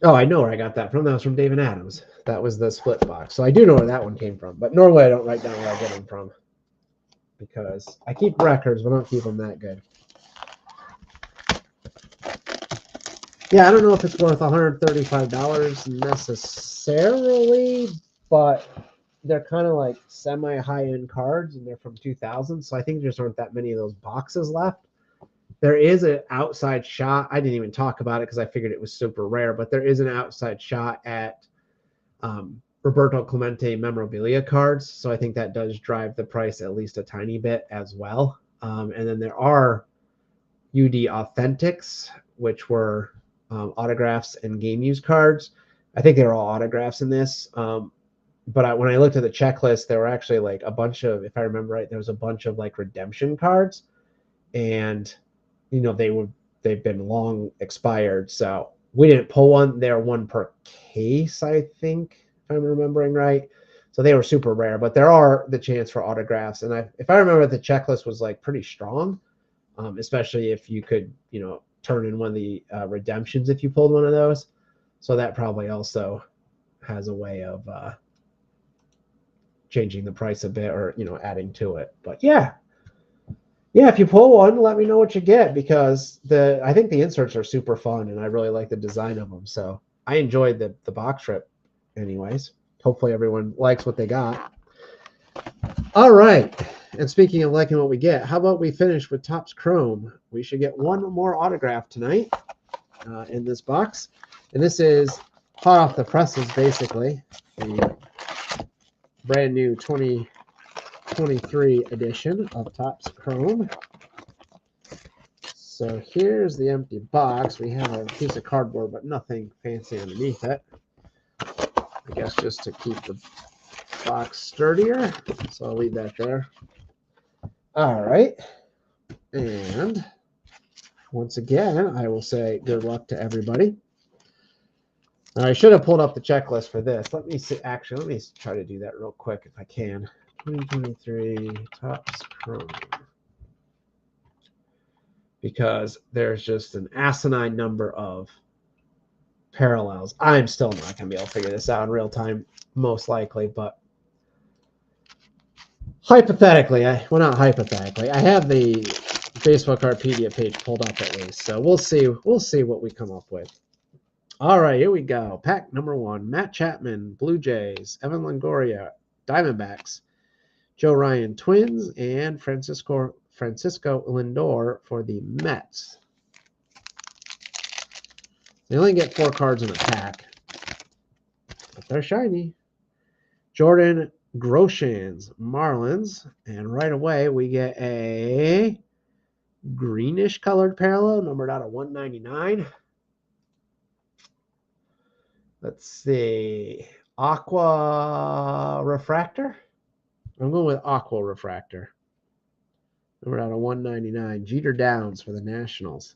Oh, I know where I got that from. That was from David Adams. That was the split box. So I do know where that one came from. But normally I don't write down where I get them from because I keep records, but I don't keep them that good. Yeah, I don't know if it's worth $135 necessarily, but they're kind of like semi-high-end cards, and they're from 2000, so I think there just aren't that many of those boxes left. There is an outside shot. I didn't even talk about it because I figured it was super rare, but there is an outside shot at Roberto Clemente memorabilia cards. So I think that does drive the price at least a tiny bit as well. And then there are UD Authentics, which were autographs and game use cards. I think they were all autographs in this. But when I looked at the checklist, there were actually like a bunch of, if I remember right, there was a bunch of like redemption cards, and they've been long expired, so we didn't pull one. They're one per case, I think, if I'm remembering right. So they were super rare, but there are the chance for autographs. And if I remember, the checklist was like pretty strong, especially if you could, turn in one of the redemptions if you pulled one of those. So that probably also has a way of changing the price a bit, or adding to it. But yeah, if you pull one, let me know what you get, because I think the inserts are super fun and I really like the design of them. So I enjoyed the box trip anyways. Hopefully everyone likes what they got. All right. And speaking of liking what we get, how about we finish with Topps Chrome? We should get one more autograph tonight in this box. And this is hot off the presses, basically. The brand new 2023 edition of Topps Chrome. So here's the empty box. We have a piece of cardboard, but nothing fancy underneath it. I guess just to keep the box sturdier. So I'll leave that there. All right. And once again, I will say good luck to everybody. I should have pulled up the checklist for this. Let me see. Actually, let me try to do that real quick if I can. 2023 Topps Chrome. Because there's just an asinine number of parallels. I'm still not going to be able to figure this out in real time, most likely, but hypothetically, not hypothetically, I have the Baseball Cardpedia page pulled up at least, so we'll see what we come up with. All right, here we go. Pack number 1, Matt Chapman, Blue Jays, Evan Longoria, Diamondbacks, Joe Ryan, Twins, and Francisco Lindor for the Mets. They only get 4 cards in a pack, but they're shiny. Jordan Groshans, Marlins, and right away we get a greenish colored parallel, numbered out of 199. Let's see, Aqua Refractor. I'm going with Aqua Refractor. Numbered out of 199. Jeter Downs for the Nationals.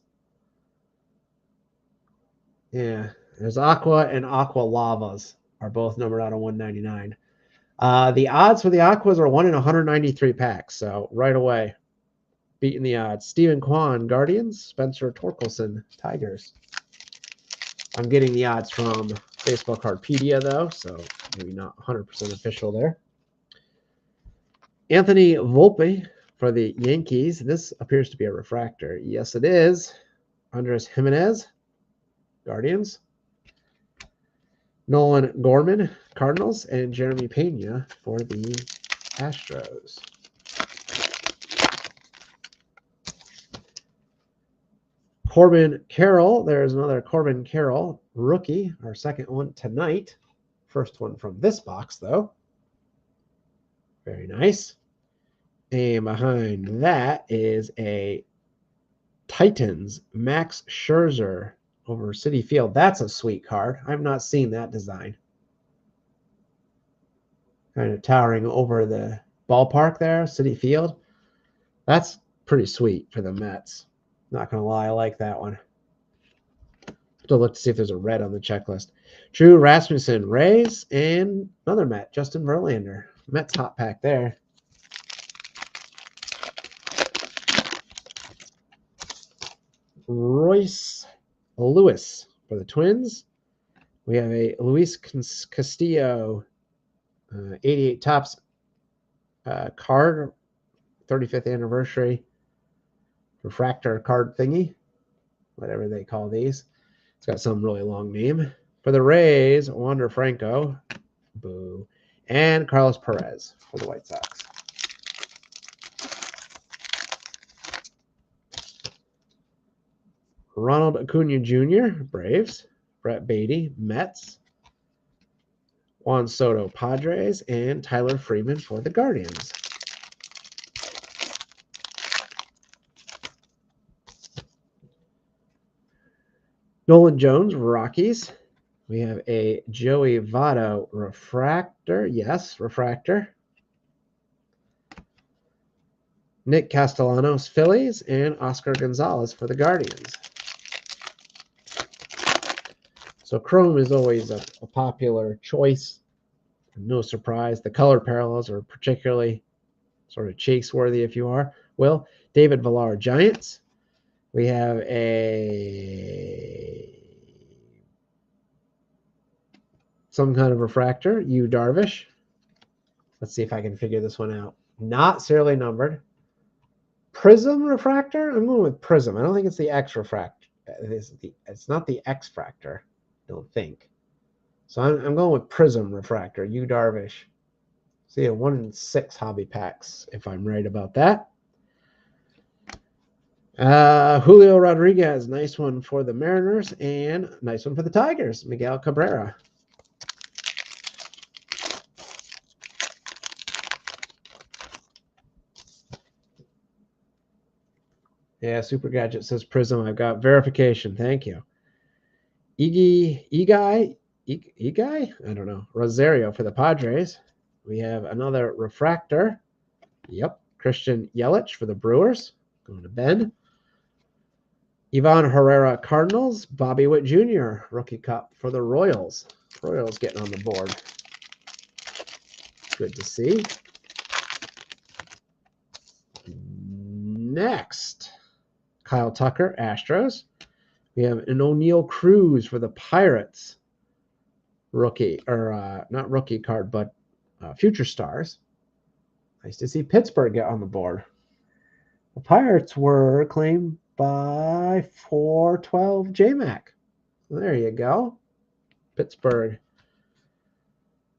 Yeah, there's Aqua and Aqua Lavas are both numbered out of 199. The odds for the Aquas are 1 in 193 packs, so right away, beating the odds. Stephen Kwan, Guardians. Spencer Torkelson, Tigers. I'm getting the odds from Baseball Cardpedia, though, so maybe not 100% official there. Anthony Volpe for the Yankees. This appears to be a refractor. Yes, it is. Andres Jimenez, Guardians. Nolan Gorman, Cardinals, and Jeremy Pena for the Astros. Corbin Carroll. There's another Corbin Carroll rookie, our second one tonight. First one from this box, though. Very nice. And behind that is a Titans Max Scherzer over Citi Field. That's a sweet card. I've not seen that design. Kind of towering over the ballpark there, Citi Field. That's pretty sweet for the Mets. Not going to lie, I like that one. Have to look to see if there's a red on the checklist. Drew Rasmussen, Rays, and another Met, Justin Verlander. Mets hot pack there. Royce Lewis for the Twins. We have a Luis Castillo 88 Topps card, 35th anniversary refractor card thingy, whatever they call these. It's got some really long name. For the Rays, Wander Franco, boo, and Carlos Perez for the White Sox. Ronald Acuna Jr., Braves. Brett Beatty, Mets. Juan Soto, Padres. And Tyler Freeman for the Guardians. Nolan Jones, Rockies. We have a Joey Votto refractor. Yes, refractor. Nick Castellanos, Phillies. And Oscar Gonzalez for the Guardians. So chrome is always a popular choice. No surprise. The color parallels are particularly sort of chase-worthy if you are. Will, David Villar, Giants. We have some kind of refractor, Yu Darvish. Let's see if I can figure this one out. Not serially numbered. Prism refractor? I'm going with Prism. I don't think it's the X refractor. It's not the X fractor, I don't think. So I'm going with Prism refractor, Yu Darvish. See, a 1 in 6 hobby packs, if I'm right about that. Julio Rodriguez, nice one for the Mariners, and nice one for the Tigers, Miguel Cabrera. Yeah, Super Gadget says Prism. I've got verification. Thank you. Eguy? I don't know. Rosario for the Padres. We have another refractor. Yep. Christian Yelich for the Brewers. Going to Ben. Ivan Herrera, Cardinals. Bobby Witt Jr., Rookie Cup for the Royals. Royals getting on the board. Good to see. Next, Kyle Tucker, Astros. We have an O'Neill Cruz for the Pirates. Rookie, or not rookie card, but Future Stars. Nice to see Pittsburgh get on the board. The Pirates were claimed by 412 JMac. There you go. Pittsburgh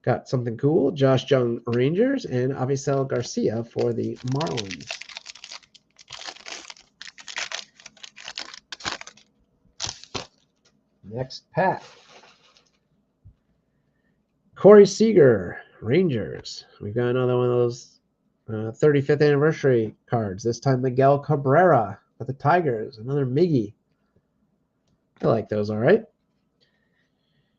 got something cool. Josh Jung, Rangers, and Avisail Garcia for the Marlins. Next pack. Corey Seager, Rangers. We've got another one of those 35th anniversary cards. This time Miguel Cabrera for the Tigers. Another Miggy. I like those, all right.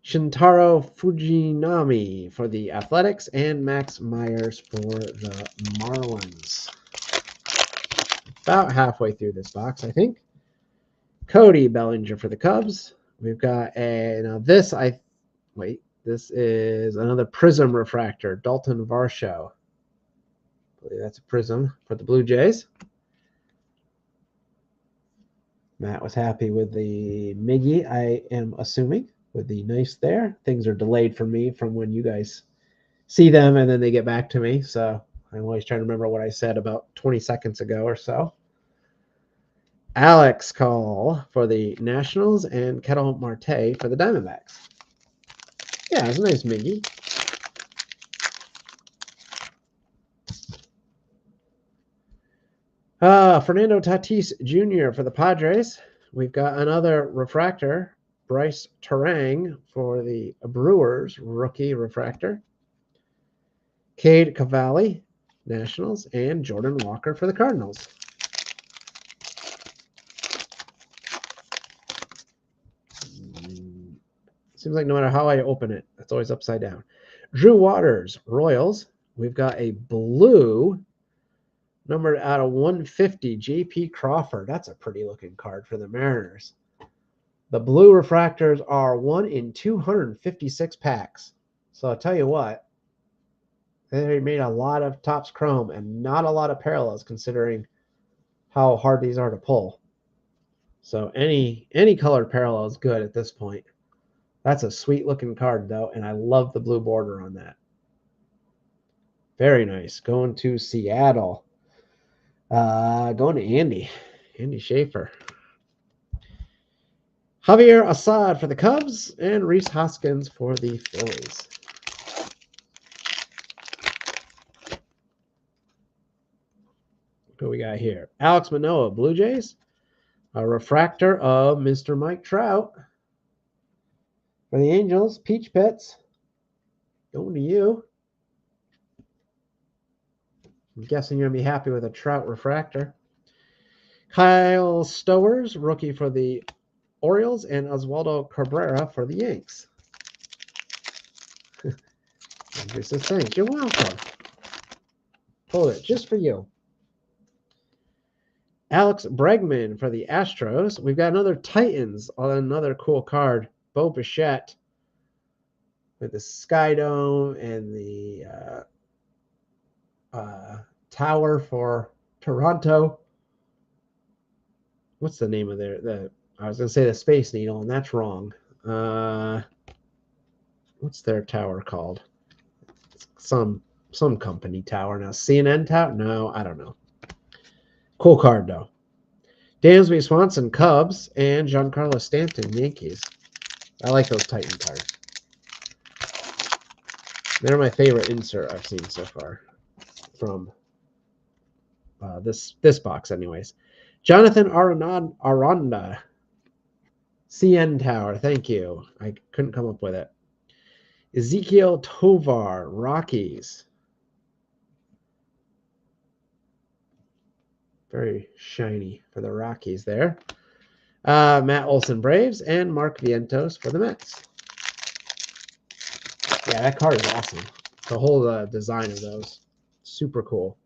Shintaro Fujinami for the Athletics, and Max Myers for the Marlins. About halfway through this box, I think. Cody Bellinger for the Cubs. We've got this is another Prism refractor, Dalton Varsho. I believe that's a Prism for the Blue Jays. Matt was happy with the Miggy, I am assuming, with the nice there. Things are delayed for me from when you guys see them and then they get back to me. So I'm always trying to remember what I said about 20 seconds ago or so. Alex Call for the Nationals and Ketel Marte for the Diamondbacks. Yeah, it's a nice Miggy. Fernando Tatis Jr. for the Padres. We've got another refractor, Bryce Terang for the Brewers, rookie refractor. Cade Cavalli, Nationals, and Jordan Walker for the Cardinals. Seems like no matter how I open it, it's always upside down. Drew Waters, Royals. We've got a blue numbered out of 150, J.P. Crawford. That's a pretty looking card for the Mariners. The blue refractors are 1 in 256 packs. So I'll tell you what, they made a lot of Topps Chrome and not a lot of parallels considering how hard these are to pull. So any colored parallel is good at this point. That's a sweet looking card though, and I love the blue border on that. Very nice. Going to Seattle. Going to Andy Schaefer. Javier Assad for the Cubs and Rhys Hoskins for the Phillies. What we got here? Alex Manoah, Blue Jays. A refractor of Mr. Mike Trout for the Angels. Peach Pits. Going to you. I'm guessing you're going to be happy with a Trout refractor. Kyle Stowers, rookie for the Orioles, and Oswaldo Cabrera for the Yanks. Andrew says, thanks. You're welcome. Pull it just for you. Alex Bregman for the Astros. We've got another Titans on another cool card. Bo Bichette with the Sky Dome and the tower for Toronto. What's the name of I was going to say the Space Needle, and that's wrong. What's their tower called? Some company tower. Now, CNN tower? No, I don't know. Cool card, though. Dansby Swanson, Cubs, and Giancarlo Stanton, Yankees. I like those Titan cards. They're my favorite insert I've seen so far from this box, anyways. Jonathan Aranda, CN Tower. Thank you. I couldn't come up with it. Ezequiel Tovar, Rockies. Very shiny for the Rockies there. Matt Olson, Braves, and Mark Vientos for the Mets. Yeah, that card is awesome. The whole design of those. Super cool.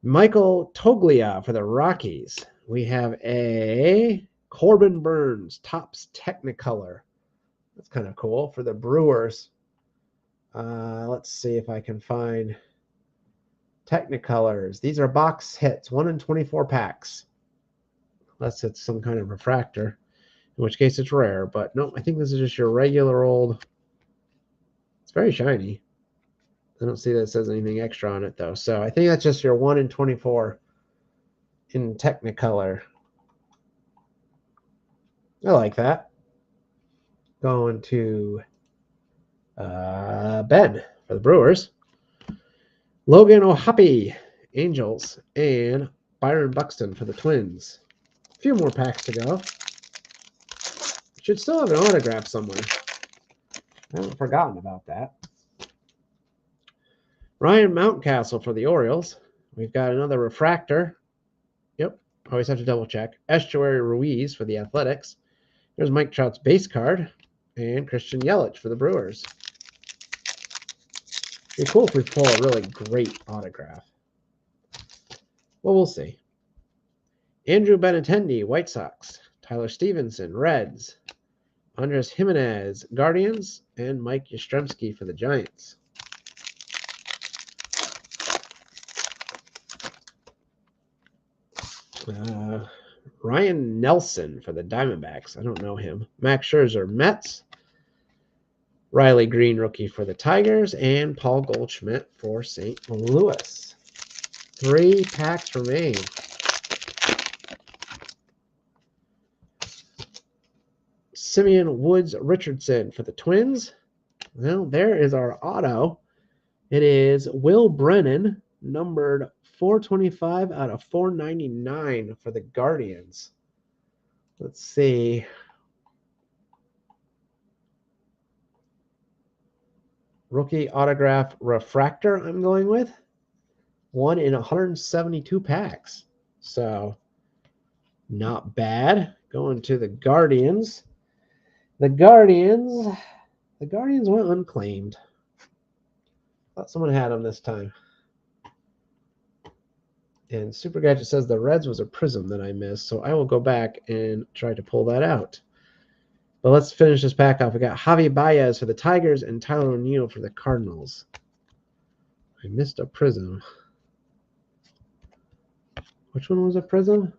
Michael Toglia for the Rockies. We have a Corbin Burns, Topps Technicolor. That's kind of cool. For the Brewers, let's see if I can find Technicolors. These are box hits, 1 in 24 packs. Unless it's some kind of refractor, in which case it's rare. But no, I think this is just your regular old. It's very shiny. I don't see that it says anything extra on it, though. So I think that's just your 1 in 24 in Technicolor. I like that. Going to Ben for the Brewers. Logan O'Hoppe, Angels, and Byron Buxton for the Twins. A few more packs to go. Should still have an autograph somewhere. I haven't forgotten about that. Ryan Mountcastle for the Orioles. We've got another refractor. Yep, always have to double check. Estuary Ruiz for the Athletics. There's Mike Trout's base card. And Christian Yelich for the Brewers. It'd be cool if we pull a really great autograph. Well, we'll see. Andrew Benintendi, White Sox. Tyler Stevenson, Reds. Andres Jimenez, Guardians. And Mike Yastrzemski for the Giants. Ryan Nelson for the Diamondbacks. I don't know him. Max Scherzer, Mets. Riley Green, rookie for the Tigers. And Paul Goldschmidt for St. Louis. 3 packs remain. Simeon Woods Richardson for the Twins. Well, there is our auto. It is Will Brennan, numbered 425 out of 499 for the Guardians. Let's see. Rookie autograph refractor I'm going with. 1 in 172 packs. So, not bad. Going to the Guardians. The Guardians went unclaimed. Thought someone had them this time. And Super Gadget says the Reds was a prism that I missed, so I will go back and try to pull that out. But let's finish this pack off. We got Javi Baez for the Tigers and Tyler O'Neill for the Cardinals. I missed a prism. Which one was a prism?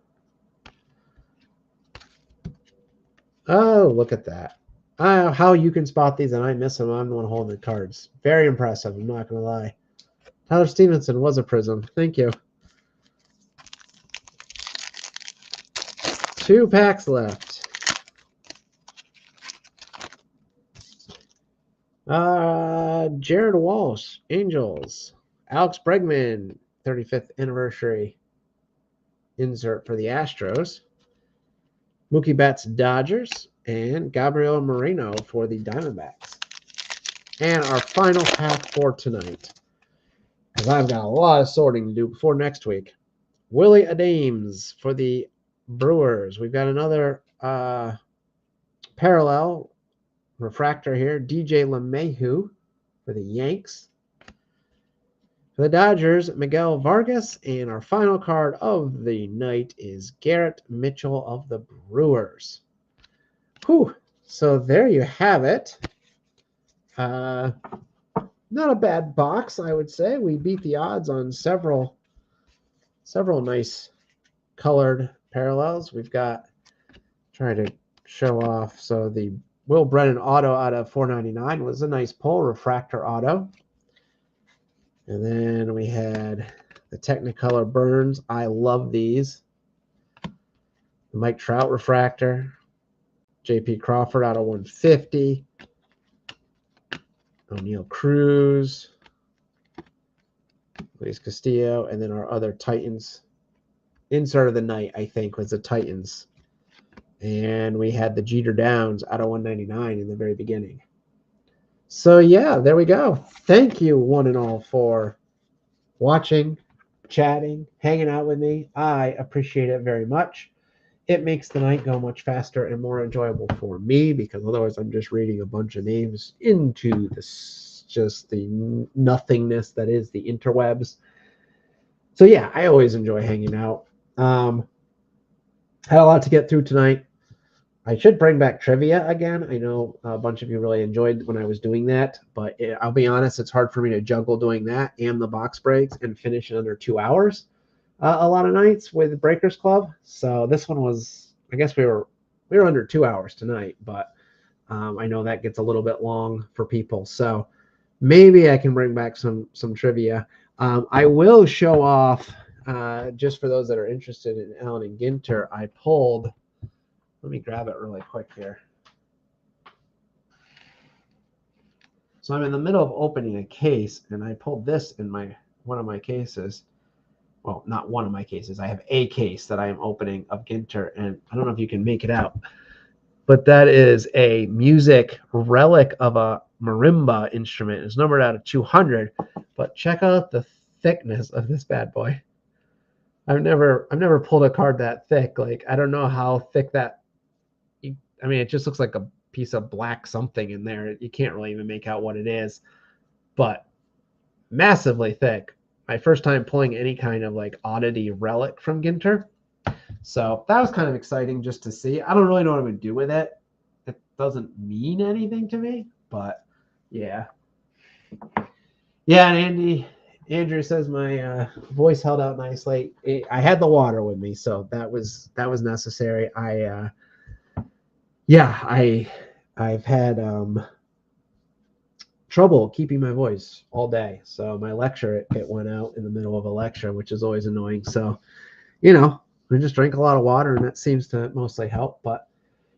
Oh, look at that. How you can spot these and I miss them. I'm the one holding the cards. Very impressive. I'm not going to lie. Tyler Stevenson was a prism. Thank you. 2 packs left. Jared Walsh, Angels. Alex Bregman, 35th anniversary. insert for the Astros, Mookie Betts Dodgers, and Gabriel Moreno for the Diamondbacks. And our final pack for tonight, because I've got a lot of sorting to do before next week. Willie Adames for the Brewers. We've got another parallel refractor here. DJ LeMahieu for the Yanks. For the Dodgers, Miguel Vargas. And our final card of the night is Garrett Mitchell of the Brewers. Whew. So there you have it. Not a bad box, I would say. We beat the odds on several nice colored parallels. We've got, trying to show off, so the Will Brennan auto out of 499 was a nice pull, refractor auto. And then we had the Technicolor Burns. I love these. The Mike Trout refractor. J.P. Crawford out of 150. O'Neal Cruz. Luis Castillo. And then our other Titans. Insert of the night, I think, was the Titans. And we had the Jeter Downs out of 199 in the very beginning. So, yeah, there we go. Thank you, one and all, for watching, chatting, hanging out with me. I appreciate it very much. It makes the night go much faster and more enjoyable for me, because otherwise I'm just reading a bunch of names into this, just the nothingness that is the interwebs. So, yeah, I always enjoy hanging out. Had a lot to get through tonight. I should bring back trivia again. I know a bunch of you really enjoyed when I was doing that, but I'll be honest, it's hard for me to juggle doing that and the box breaks and finish in under 2 hours a lot of nights with Breakers Club. So this one was, I guess we were under 2 hours tonight, but I know that gets a little bit long for people. So maybe I can bring back some trivia. I will show off, just for those that are interested in Allen and Ginter, I pulled. Let me grab it really quick here. So I'm in the middle of opening a case, and I pulled this in one of my cases. Well, not one of my cases. I have a case that I am opening of Ginter, and I don't know if you can make it out, but that is a music relic of a marimba instrument. It's numbered out of 200, but check out the thickness of this bad boy. I've never pulled a card that thick. Like, I don't know how thick that. I mean, it just looks like a piece of black something in there. You can't really even make out what it is, but massively thick. My first time pulling any kind of like oddity relic from Ginter. So that was kind of exciting just to see. I don't really know what I'm going to do with it. It doesn't mean anything to me, but yeah. Yeah, and Andrew says my voice held out nicely. I had the water with me, so that was necessary. I've had trouble keeping my voice all day. So my lecture, it went out in the middle of a lecture, which is always annoying. So, I just drink a lot of water, and that seems to mostly help. But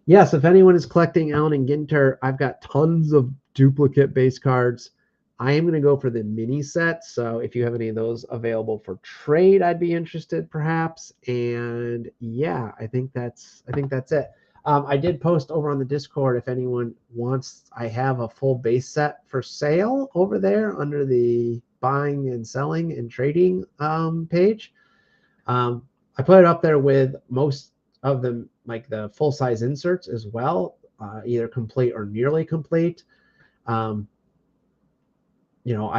yes, if anyone is collecting Allen and Ginter, I've got tons of duplicate base cards. I am going to go for the mini set. So if you have any of those available for trade, I'd be interested perhaps. And yeah, I think that's it. I did post over on the Discord if anyone wants. I have a full base set for sale over there under the buying and selling and trading page. I put it up there with most of them, like the full-size inserts as well, either complete or nearly complete. I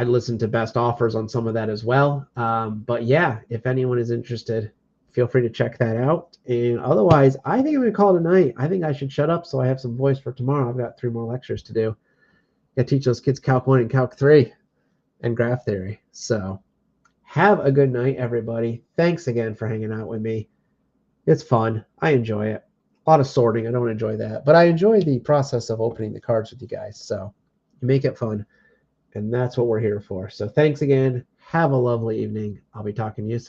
listened to best offers on some of that as well. But yeah, if anyone is interested, feel free to check that out. And otherwise, I think I'm going to call it a night. I think I should shut up so I have some voice for tomorrow. I've got 3 more lectures to do. Got to teach those kids Calc 1 and Calc 3 and graph theory. So have a good night, everybody. Thanks again for hanging out with me. It's fun. I enjoy it. A lot of sorting. I don't enjoy that. But I enjoy the process of opening the cards with you guys. So you make it fun. And that's what we're here for. So thanks again. Have a lovely evening. I'll be talking to you soon.